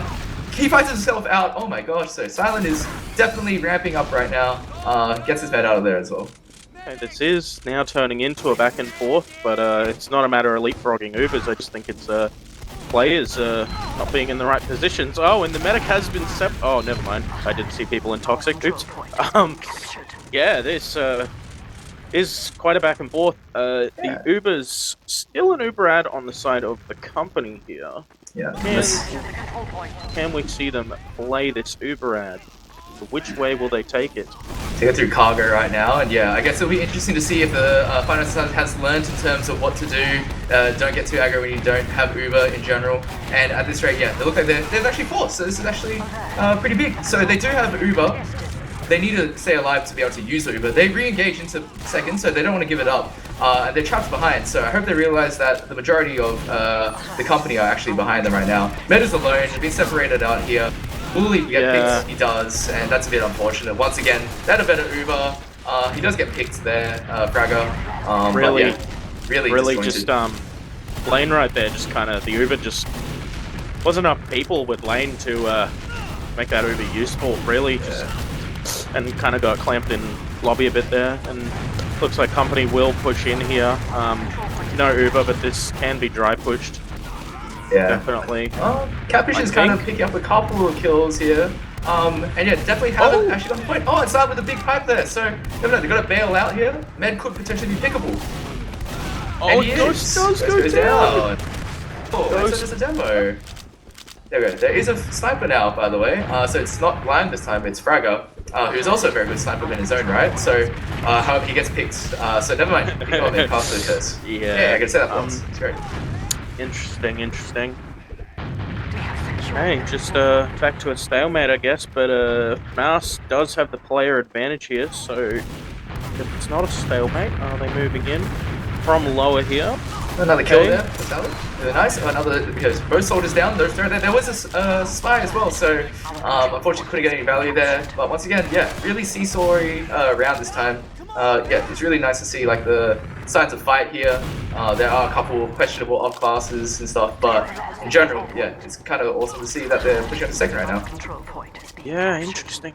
He fights himself out. Oh my gosh. So, Silent is definitely ramping up right now. Gets his bed out of there as well. Okay, this is now turning into a back and forth, but it's not a matter of leapfrogging Ubers. I just think it's players not being in the right positions. Oh, and the medic has been oh, never mind. I didn't see people in toxic. Oops. Yeah, this is quite a back and forth. The Ubers still an Uberad on the side of the company here. Yeah. Can we see them play this Uberad? Which way will they take it? Take it through cargo right now, and yeah, I guess it'll be interesting to see if the Finance has learned in terms of what to do. Don't get too aggro when you don't have Uber in general. And at this rate, yeah, they look like they're actually forced, so this is actually pretty big. So they do have Uber. They need to stay alive to be able to use the Uber. They re-engage into second, so they don't want to give it up. And they're trapped behind, so I hope they realize that the majority of the company are actually behind them right now. Med is alone, they've been separated out here. Will he get picked? He does, and that's a bit unfortunate. Once again, they had a better Uber. He does get picked there, Fragger. Really, but yeah, just lane right there. Just kind of the Uber just wasn't enough people with lane to make that Uber useful. Really, just, and kind of got clamped in lobby a bit there. And looks like company will push in here. No Uber, but this can be dry pushed. Yeah, definitely. Catfish is kind of picking up a couple of kills here. And yeah, definitely haven't actually got the point. Oh, it started with a big pipe there, so they've got to bail out here. Med could potentially be pickable. Oh, and Ghost does go down. Oh, that's just a demo. There we go. There is a sniper now, by the way. So it's not Blind this time, it's Fragger, who's also a very good sniper in his own right. So, however, he gets picked. So never mind. He got me past the curse. Yeah, I can say that once. It's great. Interesting. Okay, just back to a stalemate, I guess, but Mouse does have the player advantage here, so if it's not a stalemate, are they moving in from lower here? Another kill there for Salad. Really nice. Another, because both soldiers down, there was a spy as well, so unfortunately couldn't get any value there. But once again, yeah, really seesawy round this time. Yeah, it's really nice to see like the signs of fight here. There are a couple questionable off classes and stuff, but in general, yeah, it's kind of awesome to see that they're pushing up the second right now. Yeah, interesting.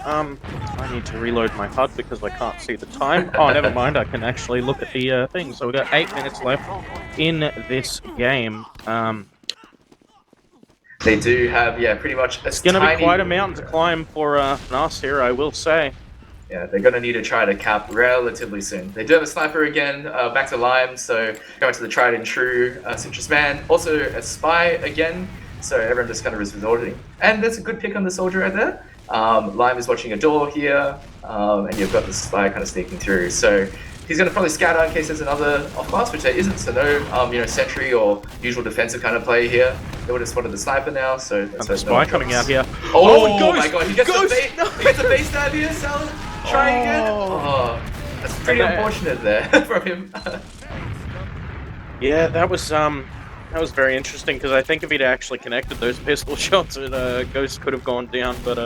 I need to reload my HUD because I can't see the time. Oh, never mind. I can actually look at the thing. So we've got 8 minutes left in this game. They do have, yeah, pretty much. It's going to be quite a mountain to climb for us here, I will say. Yeah, they're going to need to try to cap relatively soon. They do have a sniper again, back to Lime, so going to the tried and true Citrus Man. Also a spy again, so everyone just kind of is resorting. And that's a good pick on the soldier right there. Lime is watching a door here, and you've got the spy kind of sneaking through. So he's going to probably scatter in case there's another off-class, which there isn't, so no sentry or usual defensive kind of play here. They would have spotted the sniper now, so that's the spy coming out here. Oh my god, he gets a base stab here, Salad. Try again. Oh, that's pretty unfortunate there from him. Yeah, that was very interesting because I think if he'd actually connected those pistol shots, Ghost could have gone down, but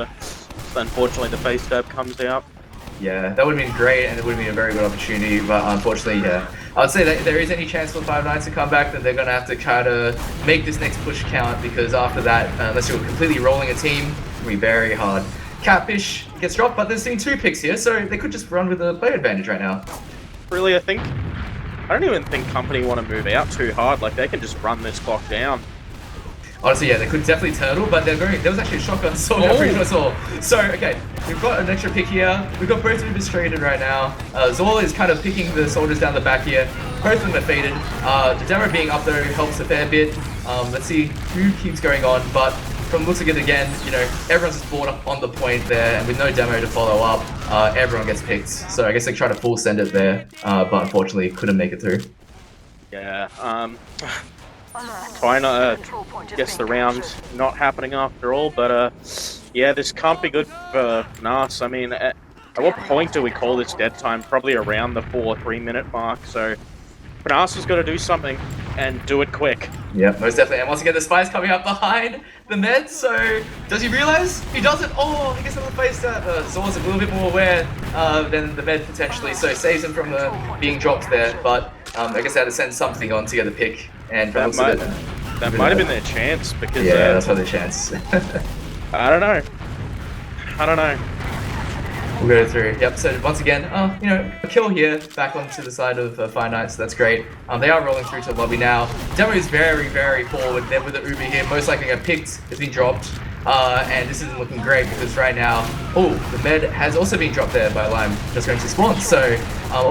unfortunately the face stab comes out. Yeah, that would have been great, and it would have been a very good opportunity, but unfortunately, yeah. I'd say that if there is any chance for Five Nights to come back, then they're going to have to kind of make this next push count, because after that, unless you're completely rolling a team, it's going to be very hard. Catfish gets dropped, but there's been 2 picks here, so they could just run with the player advantage right now. Really, I don't even think company want to move out too hard. Like, they can just run this clock down. Honestly, yeah, they could definitely turtle, but they're going. There was actually a shotgun soldier pretty much all. So, okay, we've got an extra pick here. We've got both Ubers traded right now. Zor is kind of picking the soldiers down the back here. Both of them are faded. The demo being up though helps a fair bit. Let's see who keeps going on, but from the looks of it again, you know, everyone's just bought up on the point there, and with no demo to follow up, everyone gets picked. So I guess they try to full send it there, but unfortunately couldn't make it through. Yeah, trying to guess the round not happening after all, but yeah, this can't be good for Nas. I mean, at what point do we call this dead time? Probably around the 4-3 minute mark, so Nas has got to do something and do it quick. Yeah, most definitely. And once again, the spy's coming up behind the med, so does he realize? He doesn't. Oh, he gets on the face that Zor's a little bit more aware than the med potentially, so saves him from being dropped there, but I guess they had to send something on to get the pick, and that might have been their chance, because yeah, that's not their chance. I don't know. We'll go through. Yep, so once again, you know, a kill here, back onto the side of Fire Knight, so that's great. They are rolling through to the lobby now. Demo is very, very forward there with the Uber here, most likely a picked, has been dropped. And this isn't looking great because right now, the med has also been dropped there by Lime, just going to spawn. So,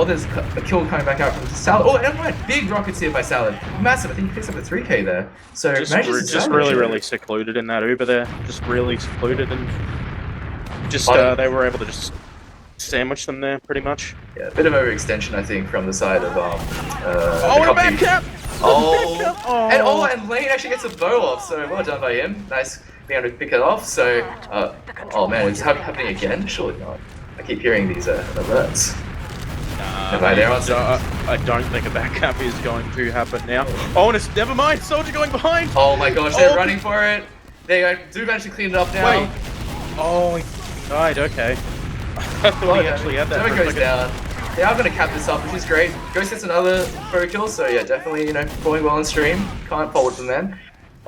there's a kill coming back out from Salad. Oh, never mind, big rockets here by Salad. Massive, I think he picks up a 3k there. So, just really secluded in that Uber there. Just really secluded, and just they were able to just sandwich them there, pretty much. Yeah, a bit of overextension, I think, from the side of the back cap! And Lane actually gets a bow off, so well done by him. Nice being able to pick it off. So, oh man, is it happening again? Surely not. I keep hearing these alerts. I don't think a back cap is going to happen now. Oh, and it's never mind. Soldier going behind. Oh my gosh, they're running for it. They do manage to clean it up now. Wait. Oh, he died. Okay. I thought he actually had that. Never goes down. They are going to cap this up, which is great. Ghost gets another pro kill, so yeah, definitely, you know, performing well on stream. Can't fault with them then.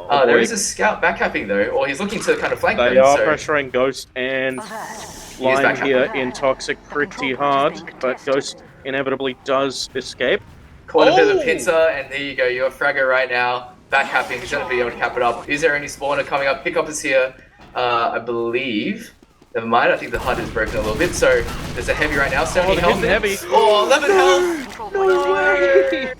There is a scout backcapping though, or he's looking to kind of flank them. They are pressuring Ghost and Lime here in Toxic pretty hard, but Ghost inevitably does escape. Caught a bit of a pincer, and there you go, you have Fragger right now, backcapping, he's going to be able to cap it up. Is there any spawner coming up? Pickup is here, I believe. Never mind, I think the HUD is broken a little bit, so there's a heavy right now, 70 health. Heavy. Oh, 11 health! No way!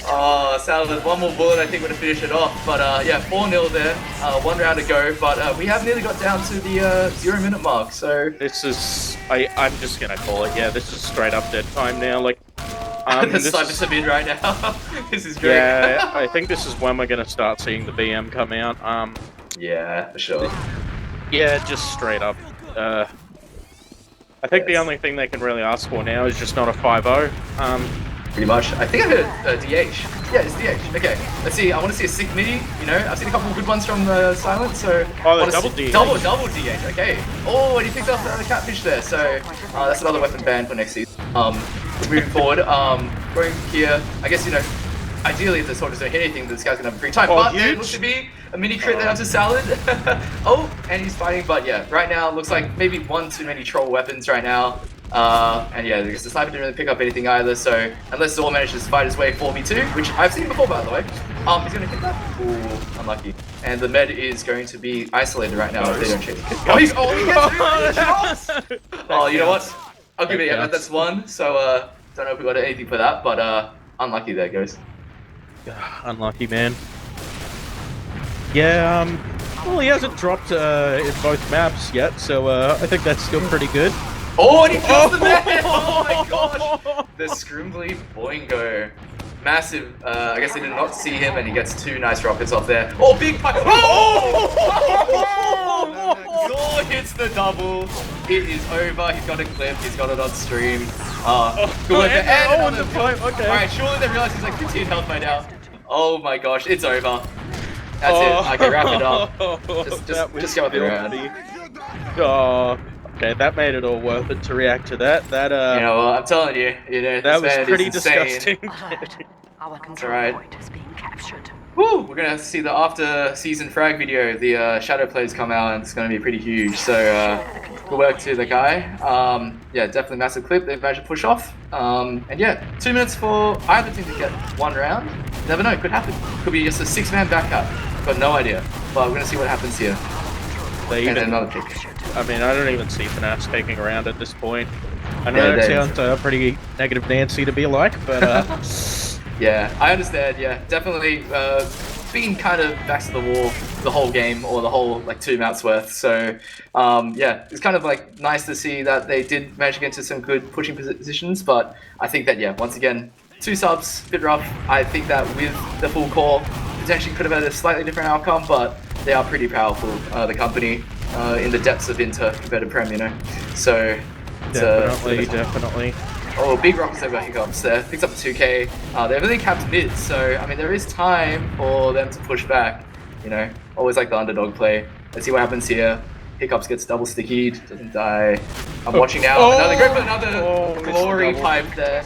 Oh, Salad with one more bullet, I think, would have finished it off. But yeah, 4-0 there, 1 round to go. But we have nearly got down to the 0 minute mark, so... This is... I'm just gonna call it, yeah, this is straight up dead time now, like... the sniper submit right now. This is great. Yeah, I think this is when we're gonna start seeing the BM come out. Yeah, for sure. Yeah, just straight up. I think the only thing they can really ask for now is just not a 5-0. Pretty much. I think I heard DH. Yeah, it's DH. Okay, let's see. I want to see a sick midi. You know, I've seen a couple of good ones from Silent, so... Oh, the double DH. Double DH, okay. Oh, and he picked up the catfish there, so that's another weapon ban for next season. Moving forward, going here, I guess, you know, ideally if the soldiers don't hit anything, this guy's gonna have a free time, but there looks to be a mini crit there onto Salad. Oh, and he's fighting, but yeah, right now looks like maybe one too many troll weapons right now. And yeah, I guess the sniper didn't really pick up anything either, so unless Zor manages to fight his way 4v2, which I've seen before by the way, he's gonna hit that. Ooh, unlucky. And the med is going to be isolated right now if they don't chase it. Oh, he gets it! Oh, you know what? I'll give it, yeah, that's one, so don't know if we got anything for that, but unlucky there, Ghost. Unlucky, man. Yeah, well, he hasn't dropped in both maps yet, so I think that's still pretty good. Oh, and he kills the man! Oh my gosh! The Scroombley Boingo. Massive, I guess they did not see him, and he gets 2 nice rockets off there. Oh, big pipe! Oh! Zor hits the double. It is over. He's got a clip. He's got it on stream. Good and another pipe. Okay. Alright, surely they realize he's like 15 health by now. Oh my gosh, it's over. That's it. I can wrap it up. Just go up the round. Oh, okay, that made it all worth it to react to that. That you know, I'm telling you, know, that was pretty disgusting. Our control point is being captured. Woo! We're gonna see the after season frag video. The shadow plays come out, and it's gonna be pretty huge. So good work to the guy. Yeah, definitely massive clip. They've managed to push off. And yeah, 2 minutes for either team to get 1 round. You never know, it could happen. Could be just a 6-man backup. Got no idea. But we're gonna see what happens here. They and then another pick. I mean, I don't even see FNAF's taking around at this point. I know that sounds pretty negative Nancy to be like, but yeah, I understand. Yeah, definitely being kind of back to the wall the whole game, or the whole like 2 maps worth. So yeah, it's kind of like nice to see that they did manage to get into some good pushing positions. But I think that, yeah, once again, 2 subs, bit rough. I think that with the full core, potentially could have had a slightly different outcome, but they are pretty powerful, the company, in the depths of Inter compared to Prem, you know. So definitely. Oh, big rockets over Hiccups there. Picks up the 2k. They've only capped mid, so I mean there is time for them to push back. You know, always like the underdog play. Let's see what happens here. Hiccups gets double stickied, doesn't die. I'm watching now. Another grip, another glory pipe there.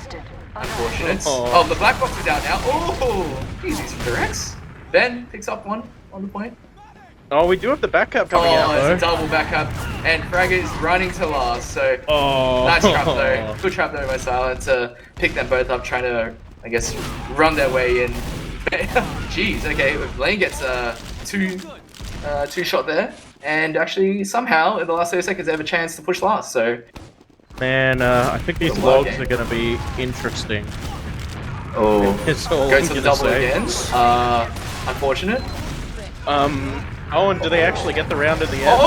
Unfortunate. Oh, the black box is down now. Oh, he's using directs. Ben picks up one on the point. Oh, we do have the backup coming out, though. It's a double backup, and Fragga is running to last, so nice trap though. Good trap though by Silent to pick them both up, trying to, I guess, run their way in. Jeez, okay, Lane gets two shot there, and actually somehow in the last 30 seconds they have a chance to push last, so. Man, I think these logs are going to be interesting. Oh, goes for the double again. Unfortunate. Oh, and do they actually get the round in the end?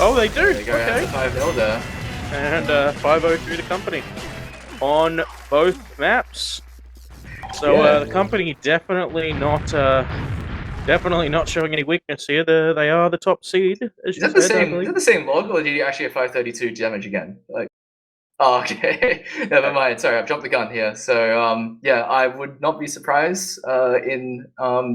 Oh, they do! There you go, okay. 5-0 there. And 5-0 through the company on both maps. So the company definitely not showing any weakness here. They are the top seed. Is that the same log, or did you actually have 532 damage again? Like, oh, okay. Never mind. Sorry, I've jumped the gun here. So yeah, I would not be surprised in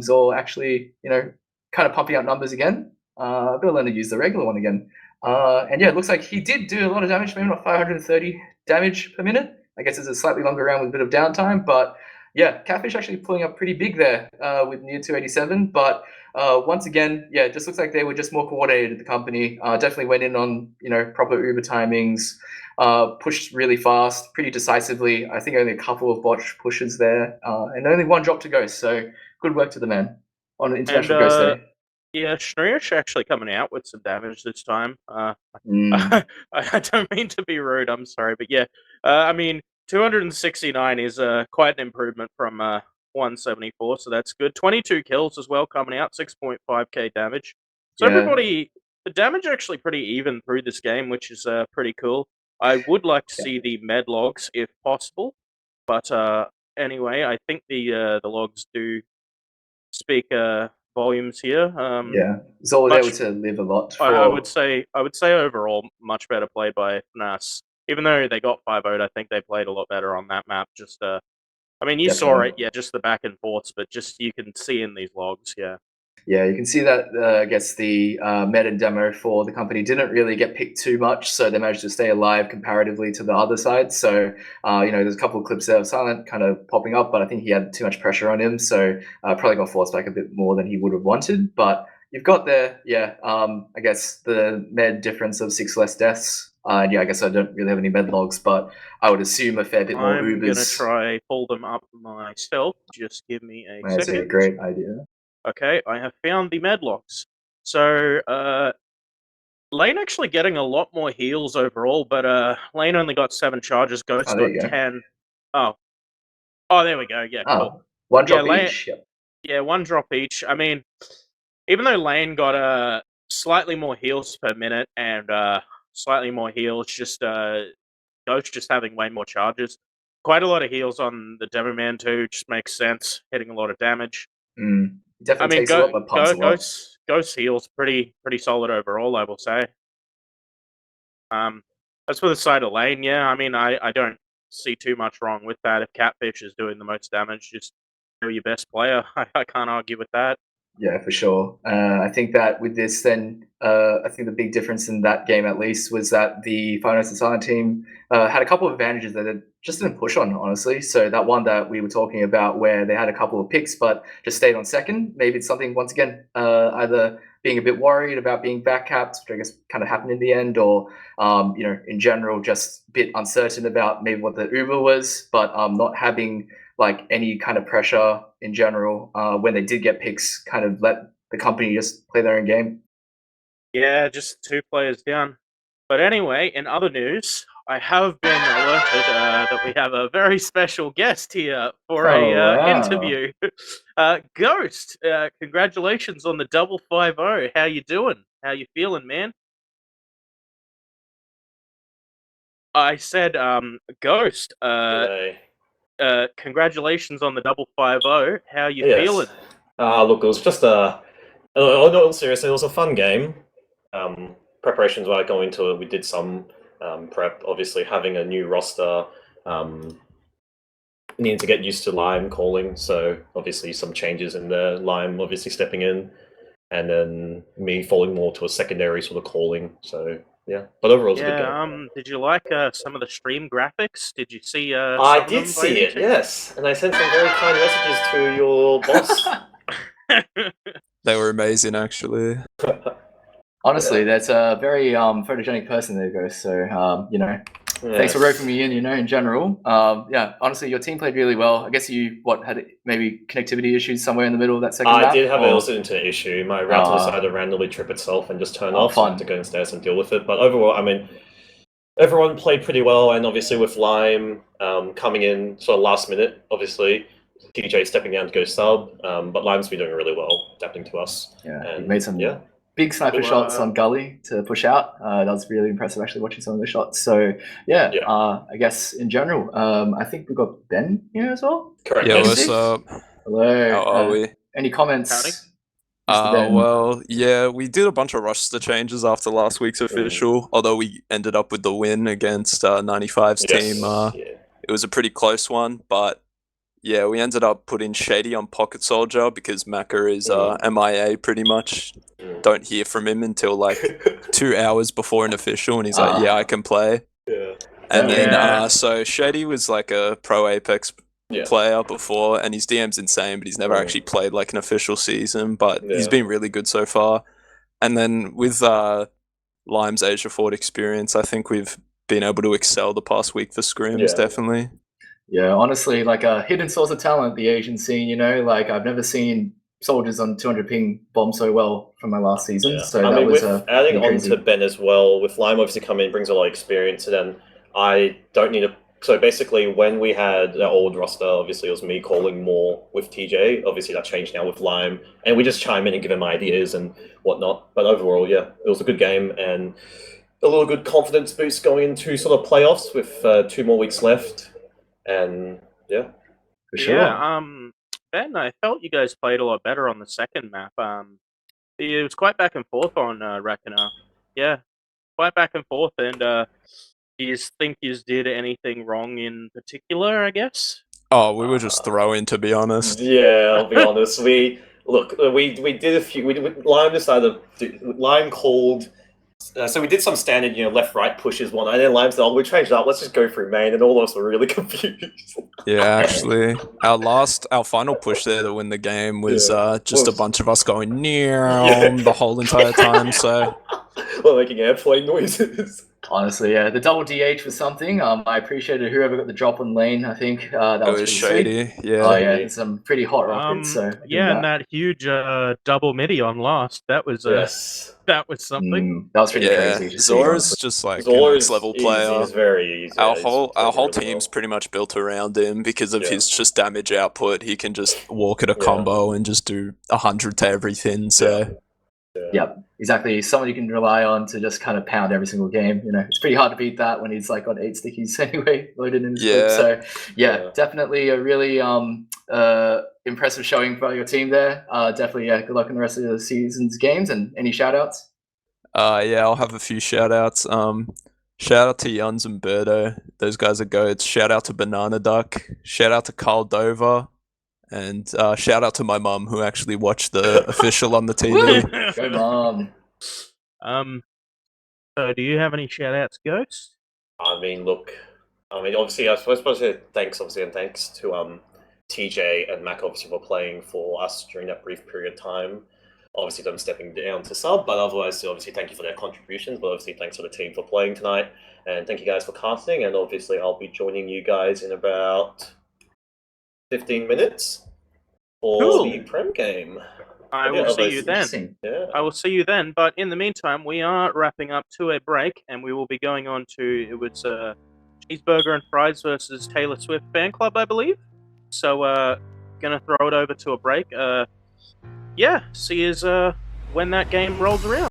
Zor actually, you know, kind of pumping out numbers again. Bill Leonard used the regular one again. And yeah, it looks like he did do a lot of damage, maybe not 530 damage per minute. I guess it's a slightly longer round with a bit of downtime, but yeah, Catfish actually pulling up pretty big there with near 287. But once again, yeah, it just looks like they were just more coordinated, the company. Definitely went in on, you know, proper Uber timings, pushed really fast, pretty decisively. I think only a couple of botch pushes there, and only 1 drop to go. So good work to the man on an International Ghost Day. Yeah, Shrish actually coming out with some damage this time. I don't mean to be rude, I'm sorry, but yeah. I mean, 269 is quite an improvement from 174, so that's good. 22 kills as well coming out, 6.5k damage. So everybody, the damage actually pretty even through this game, which is pretty cool. I would like to see the med logs if possible, but anyway, I think the logs do speak volumes here. Yeah, Zol was able to live a lot. I would say overall much better play by FNAS. Even though they got 5-0'd, I think they played a lot better on that map. Just I mean, you saw it, yeah, just the back and forths, but just you can see in these logs, yeah. Yeah, you can see that I guess the meta demo for the company didn't really get picked too much, so they managed to stay alive comparatively to the other side. So, you know, there's a couple of clips there of Silent kind of popping up, but I think he had too much pressure on him, so probably got forced back a bit more than he would have wanted. But you've got there, yeah, I guess the med difference of 6 less deaths. And yeah, I guess I don't really have any med logs, but I would assume a fair bit more Ubers. I'm going to try pull them up myself. Just give me a second. That's a great idea. Okay, I have found the med logs. So, Lane actually getting a lot more heals overall, but Lane only got 7 charges, Ghost got 10. Oh, there we go. Yeah, cool. 1 drop each. Yeah, 1 drop each. I mean, even though Lane got slightly more heals per minute and slightly more heals, just Ghost just having way more charges. Quite a lot of heals on the Demo Man too, just makes sense, hitting a lot of damage. Definitely takes a lot, but pumps a lot. Ghost heals pretty solid overall, I will say. As for the side of Lane, yeah, I mean, I don't see too much wrong with that. If Catfish is doing the most damage, just do your best player. I can't argue with that. Yeah, for sure. I think that with this, then I think the big difference in that game, at least, was that the Finance and Silent team had a couple of advantages that they just didn't push on, honestly. So that one that we were talking about, where they had a couple of picks but just stayed on second, maybe it's something once again either being a bit worried about being backcapped, which I guess kind of happened in the end, or you know, in general, just a bit uncertain about maybe what the Uber was, but not having like any kind of pressure in general when they did get picks, kind of let the company just play their own game. Yeah, just 2 players down. But anyway, in other news, I have been alerted that we have a very special guest here for Oh, a wow. interview. Ghost, congratulations on the double 5-0. How you doing? How you feeling, man? I said, Ghost, G'day. congratulations on the double 5-0. How you Yes. feeling? Look, it was just all seriously, it was a fun game. Preparations were going into it. We did some prep. Obviously, having a new roster, needing to get used to Lime calling. So obviously, some changes in there. Lime obviously stepping in, and then me falling more to a secondary sort of calling. So yeah, but overall, it was a good game. Did you like some of the stream graphics? Did you see some I of them did by see any it, yes, and I sent some very kind messages to your boss. chance? They were amazing, actually. Honestly, Yeah. that's a very photogenic person there, Ghost. So, thanks for roping me in, in general. Yeah, honestly, your team played really well. I guess you, had maybe connectivity issues somewhere in the middle of that second map? I did have also an internet issue. My router decided to randomly trip itself and just turn off, so I had to go downstairs and deal with it. But overall, I mean, everyone played pretty well, and obviously with Lime coming in sort of last minute, obviously, TJ stepping down to go sub, but Lime's been doing really well, adapting to us. Yeah, and he made some big sniper shots on Gully to push out. That was really impressive, actually, watching some of the shots. So, I guess in general, I think we've got Ben here as well. Correct. Yeah, yes. what's up? Hello. How are we? Any comments, Howdy. Mr. Ben? Well, yeah, we did a bunch of roster changes after last week's official, although we ended up with the win against 95's team. It was a pretty close one, but yeah, we ended up putting Shady on Pocket Soldier because Macca is MIA pretty much. Don't hear from him until like 2 hours before an official, and he's like, yeah, I can play. Yeah. And then, so Shady was like a pro Apex Yeah. player before, and his DM's insane, but he's never actually played like an official season, but he's been really good so far. And then with Lime's Asia Ford experience, I think we've been able to excel the past week for scrims, definitely. Yeah, honestly, like a hidden source of talent, the Asian scene, like I've never seen soldiers on 200 ping bomb so well from my last season. So I that mean, was with adding on to Ben as well, with Lime obviously coming in, brings a lot of experience, and then I don't need to. So basically, when we had the old roster, obviously it was me calling more with TJ. Obviously that changed now with Lime, and we just chime in and give him ideas and whatnot. But overall, yeah, it was a good game and a little good confidence boost going into sort of playoffs with 2 more weeks left. And yeah, for sure. Yeah, Ben, I felt you guys played a lot better on the second map. It was quite back and forth on Reckoner. Yeah, quite back and forth. And do you think you did anything wrong in particular, I guess? Oh, we were just throwing, to be honest. Yeah, I'll be honest. We did a few. Lime decided. Lime called. So we did some standard, left-right pushes one, and then Lime said, we changed it up, let's just go through main, and all of us were really confused. Yeah, actually, our final push there to win the game was just a bunch of us going near the whole entire time, so... We're making airplane noises. Honestly, yeah, the double DH was something. I appreciated whoever got the drop on lane. I think that was Shady. Sweet. Yeah. Oh yeah, there's some pretty hot rockets. And that huge double midi on last. That was that was something. That was pretty crazy. Zora's just like a next level player. He's very easy. Our whole team's pretty much built around him because of his just damage output. He can just walk at a combo and just do 100 to everything. So. Yeah, exactly. Someone you can rely on to just kind of pound every single game. It's pretty hard to beat that when he's like got 8 stickies anyway loaded in his clip. So definitely a really impressive showing by your team there. Definitely, good luck in the rest of the season's games. And any shout outs? I'll have a few shout outs. Shout out to Yuns and Birdo. Those guys are goats. Shout out to Banana Duck. Shout out to Carl Dover. And shout out to my mum who actually watched the official on the TV. Go mom. So do you have any shout outs, Ghost? I mean, obviously I was supposed to say thanks, and thanks to TJ and Mac obviously for playing for us during that brief period of time. Obviously them stepping down to sub, but otherwise obviously thank you for their contributions, but obviously thanks to the team for playing tonight, and thank you guys for casting, and obviously I'll be joining you guys in about 15 minutes for the Prem game. I will see you then. Yeah. I will see you then. But in the meantime, we are wrapping up to a break, and we will be going on to Cheeseburger and Fries versus Taylor Swift Fan Club, I believe. So, gonna throw it over to a break. Yeah, see you when that game rolls around.